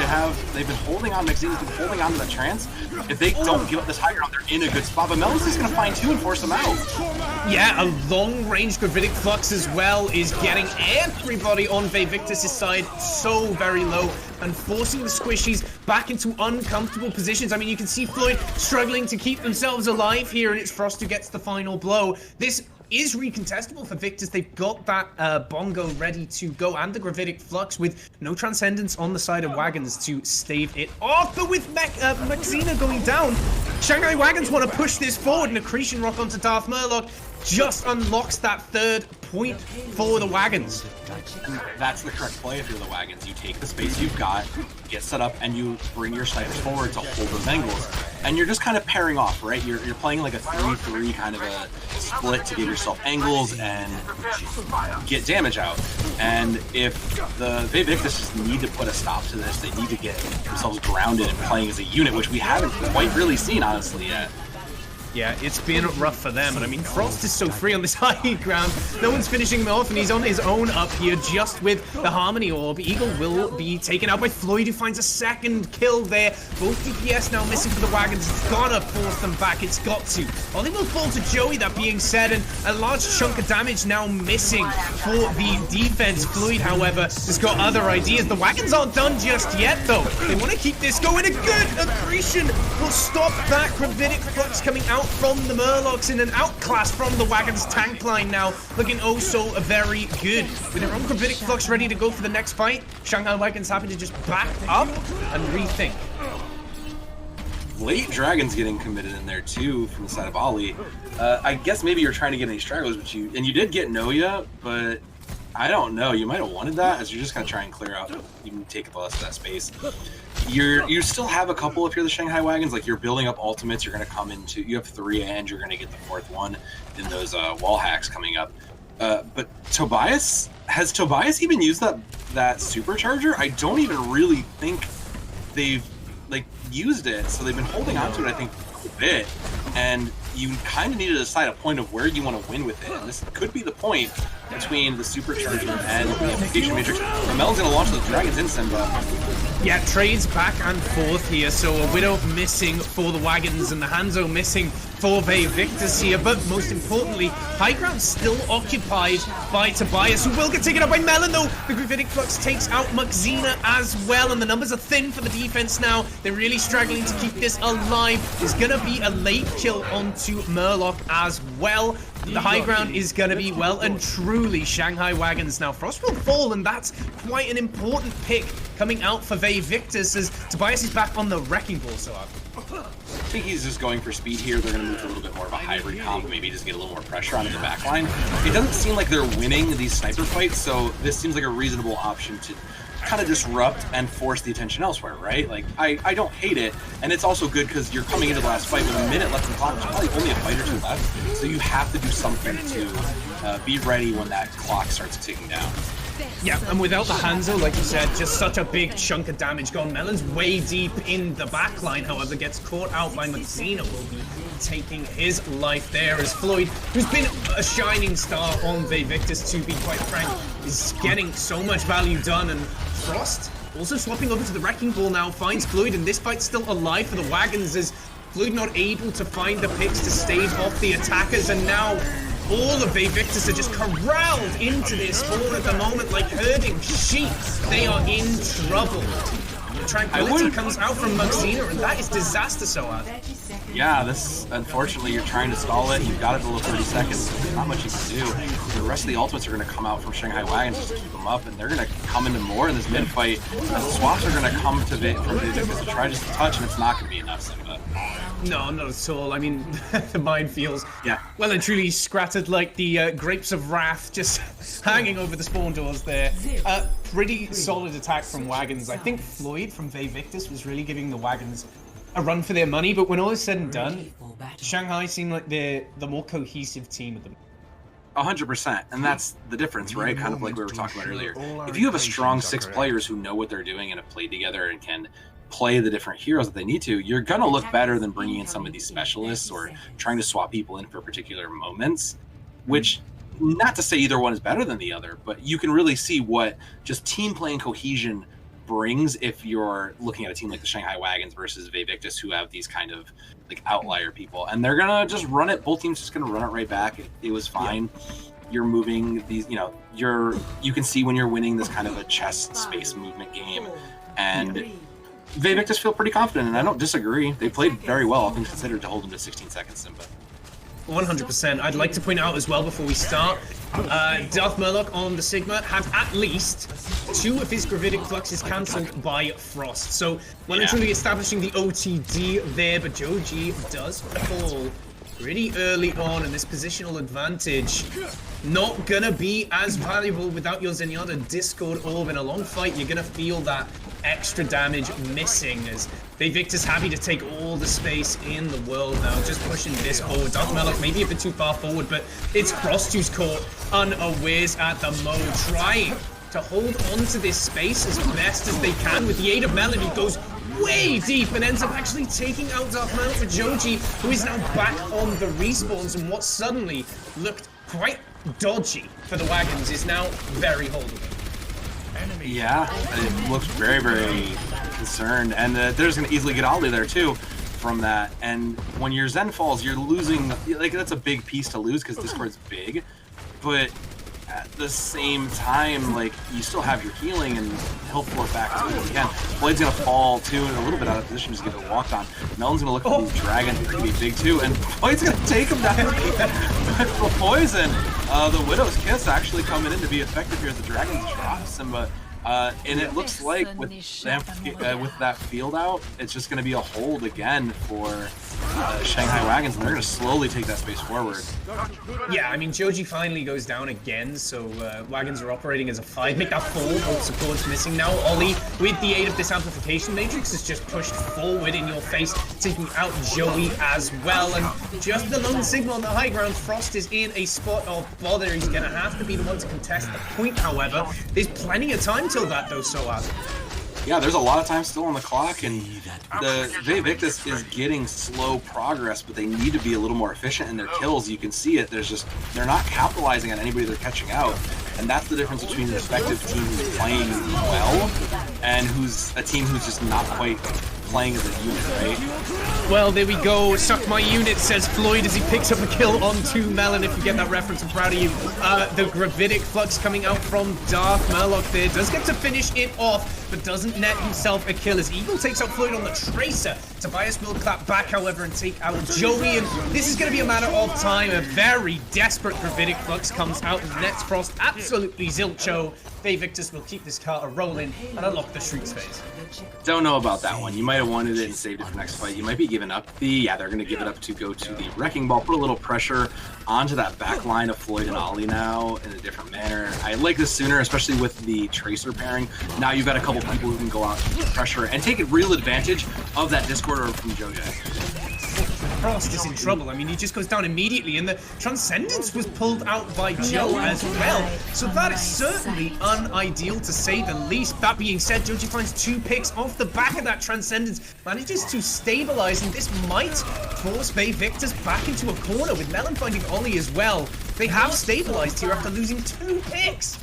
they've been holding on. Maxina's been holding on to the trance. If they don't give up this high ground, they're in a good spot. But Melon's just gonna find two and force them out. Yeah, a long-range Gravitic Flux as well is getting everybody on Victis' side so very low and forcing the squishies back into uncomfortable positions. I mean, you can see Floyd struggling to keep themselves alive here, and it's Frost who gets the final blow. This is recontestable for Victis. They've got that Bongo ready to go and the Gravitic Flux with no Transcendence on the side of Wagons to stave it off. But with Maxina going down, Shanghai Wagons want to push this forward, and Accretion Rock onto Darth Murloc just unlocks that third point for the Wagons. And that's the correct play if you're the Wagons. You take the space you've got, get set up, and you bring your snipers forward to hold those angles. And you're just kind of pairing off, right? You're playing like a 3-3 kind of a split to give yourself angles and get damage out. And if the Victis just need to put a stop to this, they need to get themselves grounded and playing as a unit, which we haven't quite really seen, honestly, yet. Yeah, it's been rough for them, and I mean, Frost is so free on this high ground. No one's finishing him off, and he's on his own up here just with the Harmony Orb. Eagle will be taken out by Floyd, who finds a second kill there. Both DPS now missing for the Wagons. It's gotta force them back, it's got to. Well, they will fall to Joey, that being said, and a large chunk of damage now missing for the defense. Floyd, however, has got other ideas. The Wagons aren't done just yet, though. They want to keep this going. A good accretion will stop that Gravitic Flux coming out from the Murlocs in an outclass from the Wagons tank line now, looking oh so very good. With their own Gravitic Flux ready to go for the next fight, Shanghai Wagons happy to just back up and rethink. Late Dragons getting committed in there too from the side of Ollie. I guess maybe you're trying to get any stragglers, but you did get Noya, but I don't know. You might have wanted that, as you're just gonna try and clear out. You can take the rest of that space. You still have a couple if you're the Shanghai Wagons. Like, you're building up ultimates. You're gonna come into. You have 3, and you're gonna get the 4th one in those wall hacks coming up. But has Tobias even used that supercharger? I don't even really think they've used it. So they've been holding on to it, I think, a bit. And you kind of need to decide a point of where you want to win with it. And this could be the point between the supercharger and the Implication Matrix. The Melon's going to launch the Dragons in Simba. Yeah, trades back and forth here. So a Widow missing for the Wagons and the Hanzo missing for Victis here. But most importantly, high ground still occupied by Tobias, who will get taken out by Melon, though. The Gravitic Flux takes out Maxina as well, and the numbers are thin for the defense now. They're really struggling to keep this alive. There's going to be a late kill onto Murloc as well. The high ground is going to be well and truly Shanghai Wagons. Now Frost will fall, and that's quite an important pick coming out for Victis, as Tobias is back on the Wrecking Ball. So I think he's just going for speed here. They're going to move to a little bit more of a hybrid comp, maybe just get a little more pressure onto the backline. It doesn't seem like they're winning these sniper fights, so this seems like a reasonable option to kind of disrupt and force the attention elsewhere, right? Like, I don't hate it, and it's also good because you're coming into the last fight with a minute left in the clock. There's probably only a fight or 2 left, so you have to do something to be ready when that clock starts ticking down. Yeah, and without the Hanzo, like you said, just such a big chunk of damage gone. Melon's way deep in the backline, however, gets caught out by Maxina, will be taking his life there, as Floyd, who's been a shining star on Victis, to be quite frank, is getting so much value done. And Frost also swapping over to the Wrecking Ball now finds Floyd, and this fight's still alive for the Wagons, as Floyd not able to find the picks to stave off the attackers, and now all of Victis are just corralled into this hole at the moment like herding sheep. They are in trouble. The Tranquility comes out from Maxina, and that is disaster, Soad. Yeah, this, unfortunately, you're trying to stall it. You've got it below 30 seconds. There's not much you can do. The rest of the ultimates are going to come out from Shanghai Wagons just to keep them up, and they're going to come into more in this mid-fight. The swaps are going to come to Victis to try just to touch, and it's not going to be enough, Simba. No, not at all. I mean, the mind feels yeah, well and truly scrattered like the grapes of wrath just hanging over the spawn doors there. Pretty solid attack from Wagons. I think Floyd from Victis was really giving the Wagons a run for their money, but when all is said and done, Shanghai seemed like they're the more cohesive team of them. 100%, and that's the difference, right? Kind of like we were talking about earlier. If you have a strong 6 players who know what they're doing and have played together and can play the different heroes that they need to, you're gonna look better than bringing in some of these specialists or trying to swap people in for particular moments, which, not to say either one is better than the other, but you can really see what just team play and cohesion brings if you're looking at a team like the Shanghai Wagons versus Victis, who have these kind of like outlier people, and they're gonna just run it. Both teams just gonna run it right back. It was fine. Yeah. You're moving these, you can see when you're winning this kind of a chess space movement game, and Victis feel pretty confident, and I don't disagree. They played very well, all things considered, to hold them to 16 seconds, Simba. 100%. I'd like to point out as well before we start, Darth Murloc on the Sigma had at least 2 of his Gravitic Fluxes cancelled by Frost. So, well and truly establishing the OTD there, but Joji does fall pretty early on, and this positional advantage not gonna be as valuable without your Zenyatta Discord Orb. In a long fight, you're gonna feel that extra damage missing as Victis happy to take all the space in the world now, just pushing this forward. Darth Murloc maybe a bit too far forward, but it's Frost who's caught unawares at the moment, trying to hold on to this space as best as they can with the aid of Melon, who goes way deep and ends up actually taking out Darth Murloc for Joji, who is now back on the respawns, and what suddenly looked quite dodgy for the Wagons is now very holdable. Yeah, it looks very, very concerned, and they're just gonna easily get Ollie there too from that. And when your Zen falls, you're losing, like, that's a big piece to lose because Discord's big, but at the same time, like, you still have your healing and he'll float back to it again. Blade's gonna fall too, and a little bit out of position, just get it walked on. Melon's gonna look for these dragons, they're gonna be big too, and Blade's gonna take him down for poison. The Widow's Kiss actually coming in to be effective here as the dragons drop Simba. And it looks like with that field out, it's just going to be a hold again for Shanghai Wagons, and they're going to slowly take that space forward. Yeah, I mean, Joji finally goes down again, so Wagons are operating as a 5. Make that 4, both supports missing now. Ollie, with the aid of this amplification matrix, is just pushed forward in your face, taking out Joey as well. And just the lone signal on the high ground, Frost is in a spot of bother. He's going to have to be the one to contest the point, however. There's plenty of time till that, though, Soaz. Yeah, there's a lot of time still on the clock, and the Victis is getting slow progress, but they need to be a little more efficient in their kills. You can see it. They're not capitalizing on anybody they're catching out, and that's the difference between the respective team who's playing well and who's a team who's just not quite playing as a unit, right? Well, there we go. Suck my unit, says Floyd as he picks up a kill onto Melon. If you get that reference, I'm proud of you. The Gravitic Flux coming out from Darth Murloc there. Does get to finish it off, but doesn't net himself a kill as Eagle takes out Floyd on the Tracer. Tobias will clap back, however, and take out Joey, and this is going to be a matter of time. A very desperate Gravitic Flux comes out and nets Frost absolutely zilcho. Victis will keep this car rolling and unlock the Shriek's phase. Don't know about that one. You might have wanted it and saved it for next fight. You might be giving up yeah, they're going to give it up to go to the Wrecking Ball, put a little pressure onto that back line of Floyd and Ollie now in a different manner. I like this sooner, especially with the Tracer pairing. Now you've got a couple people who can go out and pressure and take real advantage of that Discord orb from Jojo. Frost is in trouble. I mean, he just goes down immediately, and the Transcendence was pulled out by Joe as well. So that is certainly unideal, to say the least. That being said, Joji finds 2 picks off the back of that Transcendence, manages to stabilize, and this might force Victis back into a corner, with Melon finding Ollie as well. They have stabilized here after losing 2 picks.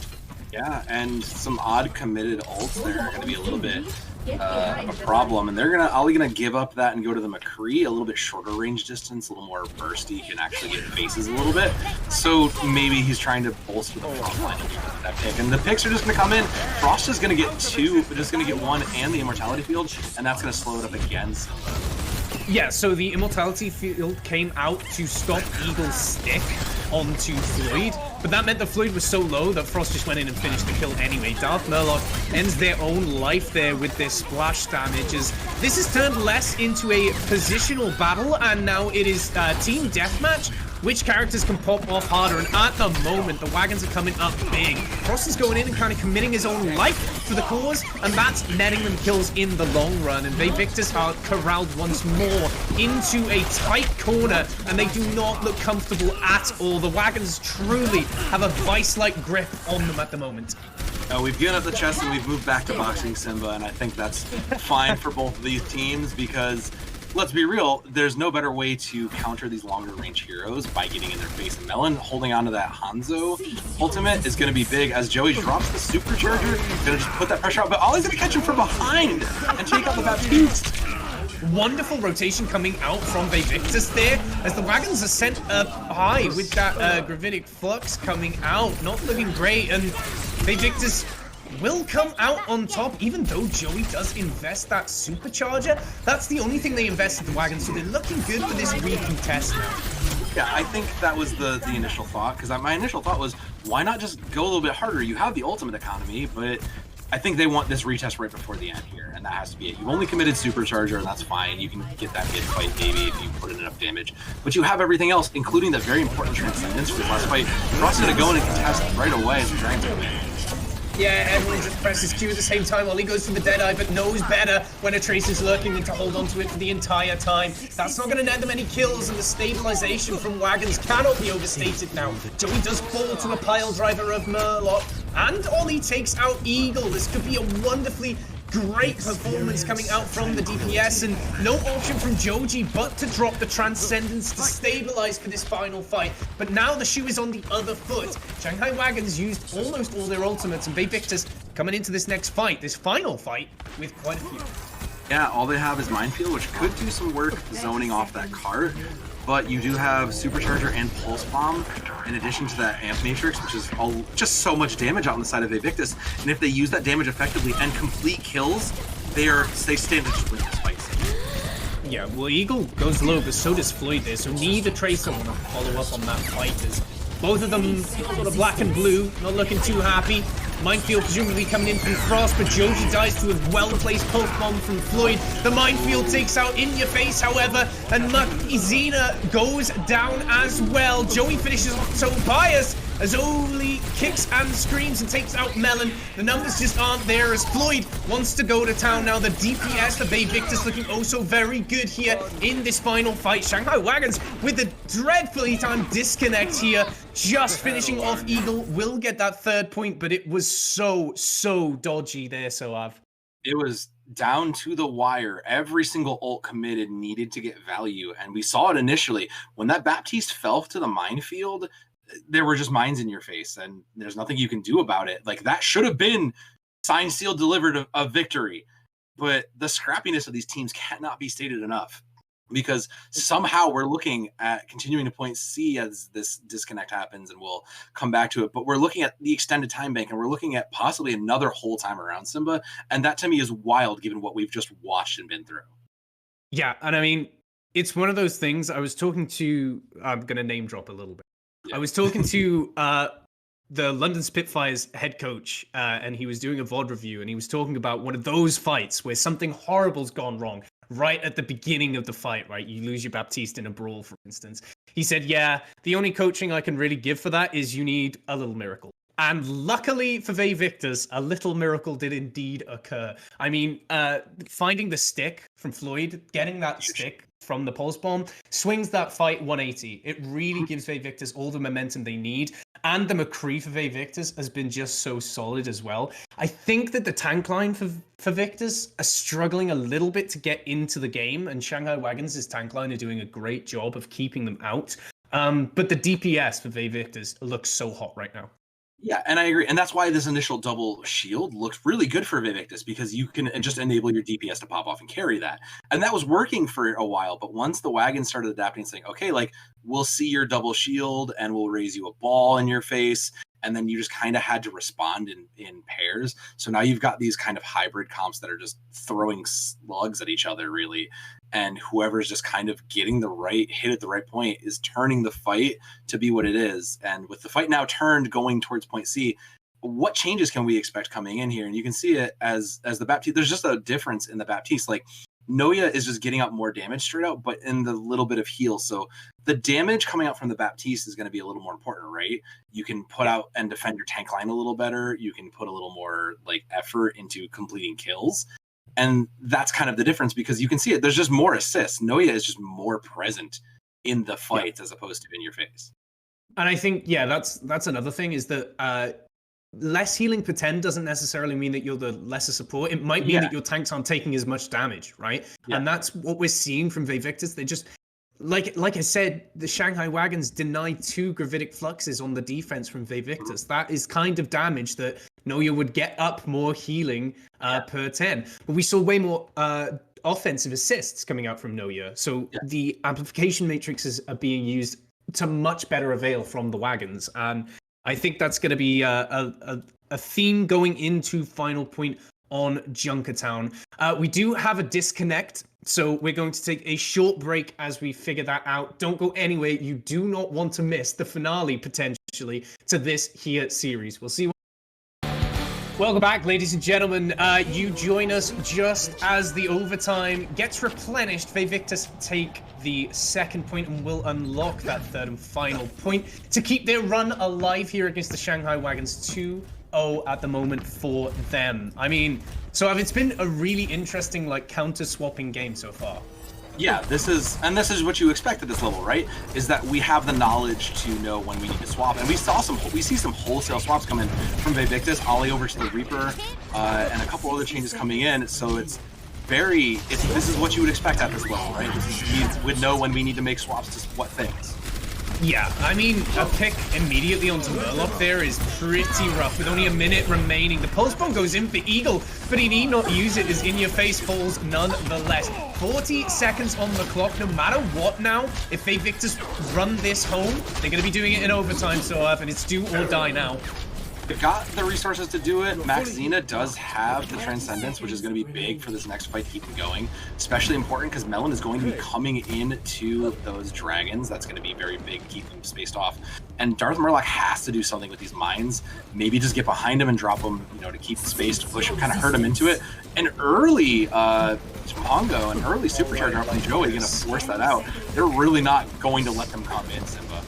Yeah, and some odd committed ults there are going to be a little bit of a problem, and Ollie gonna give up that and go to the McCree, a little bit shorter range distance, a little more bursty, can actually get faces a little bit. So maybe he's trying to bolster the front line of that pick, and the picks are just gonna come in. Frost is gonna get 2, but just gonna get 1 and the Immortality Field, and that's gonna slow it up again. Yeah, so the Immortality Field came out to stop Eagle's stick onto Floyd, but that meant that Floyd was so low that Frost just went in and finished the kill anyway. Darth Murloc ends their own life there with their splash damage, as this has turned less into a positional battle, and now it is team deathmatch. Which characters can pop off harder, and at the moment, the Wagons are coming up big. Frost is going in and kind of committing his own life for the cause, and that's netting them kills in the long run, and Victis are corralled once more into a tight corner, and they do not look comfortable at all. The Wagons truly have a vice-like grip on them at the moment. We've given up the chest and we've moved back to boxing Simba, and I think that's fine for both of these teams, because let's be real, there's no better way to counter these longer range heroes by getting in their face. And Melon holding onto that Hanzo ultimate is going to be big as Joey drops the supercharger, going to just put that pressure out, but Ollie's going to catch him from behind and take out the Baptiste. Wonderful rotation coming out from Victis there, as the Wagons are sent up high with that Gravitic Flux coming out. Not looking great, and Victis will come out on top, even though Joey does invest that supercharger. That's the only thing they invested, the Wagons, so they're looking good for this recontest now. Yeah, I think that was the initial thought, because my initial thought was, why not just go a little bit harder? You have the ultimate economy, but I think they want this retest right before the end here, and that has to be it. You've only committed Supercharger, and that's fine. You can get that mid-fight maybe if you put in enough damage. But you have everything else, including the very important Transcendence for the last fight. Frost going to go in and contest right away as the Dragon's going to win. Yeah, everyone just presses Q at the same time while he goes for the Deadeye, but knows better when a Trace is lurking than to hold on to it for the entire time. That's not going to net them any kills, and the stabilization from Wagons cannot be overstated now. Joey does fall to a pile driver of Murloc, and Ollie takes out Eagle. This could be a wonderfully great performance coming out from the DPS, and no option from Joji but to drop the Transcendence to stabilize for this final fight. But now the shoe is on the other foot. Shanghai Wagons used almost all their ultimates, and Victis coming into this next fight, this final fight, with quite a few. Yeah, all they have is Minefield, which could do some work zoning off that cart, but you do have Supercharger and Pulse Bomb in addition to that Amp Matrix, which is just so much damage out on the side of Victis. And if they use that damage effectively and complete kills, they stand to just win this fight. Yeah, well, Eagle goes low, but so does Floyd there, so neither Tracer want to follow up on that fight, as both of them sort of black and blue, not looking too happy. Minefield presumably coming in from Frost, but Joji dies to a well-placed pulse bomb from Floyd. The Minefield takes out In Your Face, however, and Zena goes down as well. Joey finishes off Tobias as Oli kicks and screams and takes out Melon. The numbers just aren't there as Floyd wants to go to town now. The DPS, the Victis, looking oh so very good here in this final fight. Shanghai Wagons with a dreadfully timed disconnect here. Just finishing off Eagle, will get that third point, but it was so dodgy there, Soav. It was down to the wire. Every single ult committed needed to get value, and we saw it initially. When that Baptiste fell to the Minefield, there were just mines in your face, and there's nothing you can do about it. Like, that should have been signed, sealed, delivered a victory. But the scrappiness of these teams cannot be stated enough, because somehow we're looking at continuing to point C as this disconnect happens, and we'll come back to it. But we're looking at the extended time bank, and we're looking at possibly another whole time around Simba. And that to me is wild, given what we've just watched and been through. Yeah, and I mean, it's one of those things. I was talking to, I'm going to name drop a little bit. Yeah. I was talking to the London Spitfires head coach, and he was doing a VOD review, and he was talking about one of those fights where something horrible's gone wrong right at the beginning of the fight, right? You lose your Baptiste in a brawl, for instance. He said, yeah, the only coaching I can really give for that is you need a little miracle. And luckily for Victis, a little miracle did indeed occur. I mean, finding the stick from Floyd, getting that stick from the pulse bomb, swings that fight 180. It really gives Victis all the momentum they need. And the McCree for Victis has been just so solid as well. I think that the tank line for Victis are struggling a little bit to get into the game, and Shanghai Wagons' tank line are doing a great job of keeping them out. But the DPS for Victis looks so hot right now. Yeah, and I agree. And that's why this initial double shield looked really good for Victis, because you can just enable your DPS to pop off and carry that. And that was working for a while. But once the Wagons started adapting, saying, okay, like, we'll see your double shield and we'll raise you a ball in your face. And then you just kind of had to respond in pairs. So now you've got these kind of hybrid comps that are just throwing slugs at each other, really. And whoever's just kind of getting the right hit at the right point is turning the fight to be what it is. And with the fight now turned going towards point C, what changes can we expect coming in here? And you can see it as the Baptiste. There's just a difference in the Baptiste. Like, Noya is just getting out more damage straight out, but in the little bit of heal. So the damage coming out from the Baptiste is going to be a little more important, right? You can put out and defend your tank line a little better. You can put a little more like effort into completing kills. And that's kind of the difference, because you can see it. There's just more assists. Noya is just more present in the fight as opposed to in your face. And I think, yeah, that's another thing, is that less healing per 10 doesn't necessarily mean that you're the lesser support. It might mean that your tanks aren't taking as much damage, right? Yeah. And that's what we're seeing from Victis. They just, like I said, the Shanghai Wagons denied 2 gravitic fluxes on the defense from Victis. That is kind of damage that Noya would get up more healing per 10. But we saw way more offensive assists coming out from Noya. So the amplification matrices are being used to much better avail from the Wagons. And I think that's going to be a theme going into final point on Junkertown. We do have a disconnect, so we're going to take a short break as we figure that out. Don't go anywhere. You do not want to miss the finale, potentially, to this here series. We'll see. Welcome back, ladies and gentlemen. You join us just as the overtime gets replenished. Victis take the second point and will unlock that third and final point to keep their run alive here against the Shanghai Wagons. 2-0 at the moment for them. I mean, so it's been a really interesting, like, counter-swapping game so far. Yeah, this is what you expect at this level, right? Is that we have the knowledge to know when we need to swap, and we see some wholesale swaps come in from Victis, Ollie over to the Reaper, and a couple other changes coming in. So this is what you would expect at this level, right? You would know when we need to make swaps to what things. Yeah, I mean, a pick immediately onto Murloc there is pretty rough with only a minute remaining. The pulse bomb goes in for Eagle, but he need not use it as in-your-face falls nonetheless. 40 seconds on the clock, no matter what now. If Victis run this home, they're going to be doing it in overtime, so and it's do or die now. They've got the resources to do it. Max Xena does have the Transcendence, which is going to be big for this next fight to keep him going. Especially important because Melon is going to be coming into those dragons. That's going to be very big to keep them spaced off. And Darth Murloc has to do something with these mines. Maybe just get behind him and drop him, to keep the space to push him, kind of hurt him into it. And early Pongo and early Supercharger up from Joey going to force that out. They're really not going to let them come in, Simba.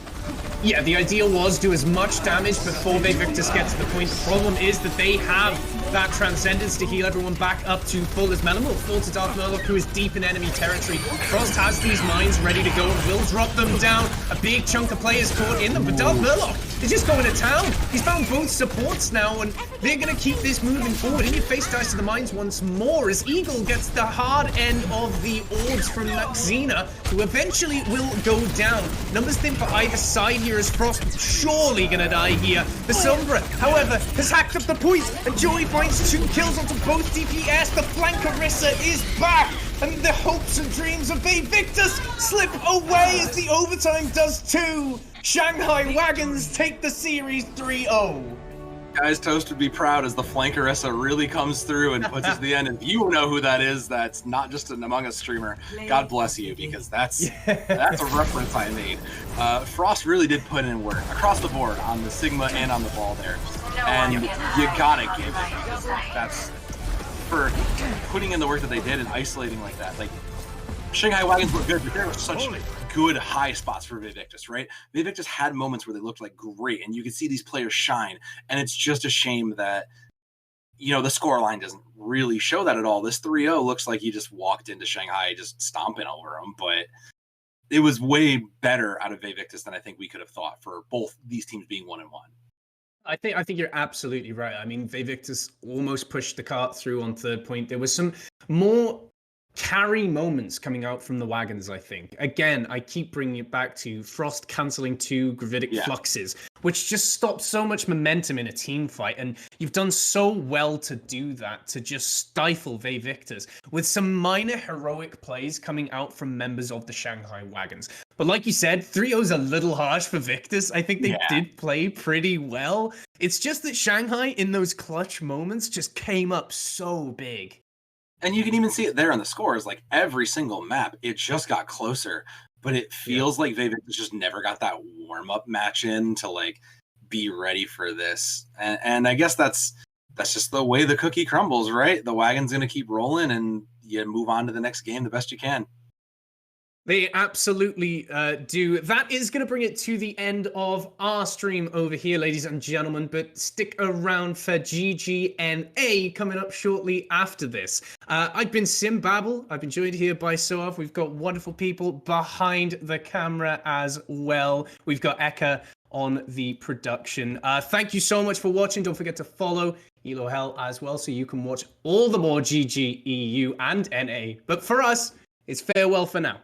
Yeah, the idea was do as much damage before Victis gets to the point. The problem is that they have that Transcendence to heal everyone back up to full as Melon will fall to Darth Murloc, who is deep in enemy territory. Frost has these mines ready to go and will drop them down. A big chunk of players caught in them, but Darth Murloc is just going to town. He's found both supports now, and they're going to keep this moving forward. In your face dice to the mines once more as Eagle gets the hard end of the orbs from Xena, who eventually will go down. Numbers thin for either side here as Frost surely going to die here. The Sombra, however, has hacked up the points, and Joey finds 2 kills onto both DPS. The Flankerissa is back, and the hopes and dreams of Victis slip away as the overtime does too. Shanghai Wagons take the series 3-0. Guys, Toast would be proud as the Flankerissa really comes through and puts us to the end. And if you know who that is, that's not just an Among Us streamer. God bless you, because that's a reference I made. Frost really did put in work across the board on the Sigma and on the ball there. And you gotta give it, because that's for putting in the work that they did and isolating like that. Like, Shanghai Wagons were good, but there were such good high spots for Victis, right? Victis had moments where they looked like great, and you could see these players shine. And it's just a shame that, the scoreline doesn't really show that at all. This 3-0 looks like you just walked into Shanghai just stomping over them, but it was way better out of Victis than I think we could have thought for both these teams being 1-1. I think you're absolutely right. I mean, Victis almost pushed the cart through on third point. There was some more carry moments coming out from the Wagons, I think. Again, I keep bringing it back to Frost cancelling 2 gravitic fluxes, which just stopped so much momentum in a team fight. And you've done so well to do that, to just stifle Victis with some minor heroic plays coming out from members of the Shanghai Wagons. But like you said, 3-0 is a little harsh for Victis. I think they did play pretty well. It's just that Shanghai, in those clutch moments, just came up so big. And you can even see it there on the scores. Like, every single map, it just got closer. But it feels like Victis just never got that warm-up match in to, like, be ready for this. And I guess that's just the way the cookie crumbles, right? The Wagon's going to keep rolling, and you move on to the next game the best you can. They absolutely do. That is going to bring it to the end of our stream over here, ladies and gentlemen. But stick around for GGNA coming up shortly after this. I've been Simbabble. I've been joined here by Soav. We've got wonderful people behind the camera as well. We've got Eka on the production. Thank you so much for watching. Don't forget to follow Elo Hell as well, so you can watch all the more GG, EU, and NA. But for us, it's farewell for now.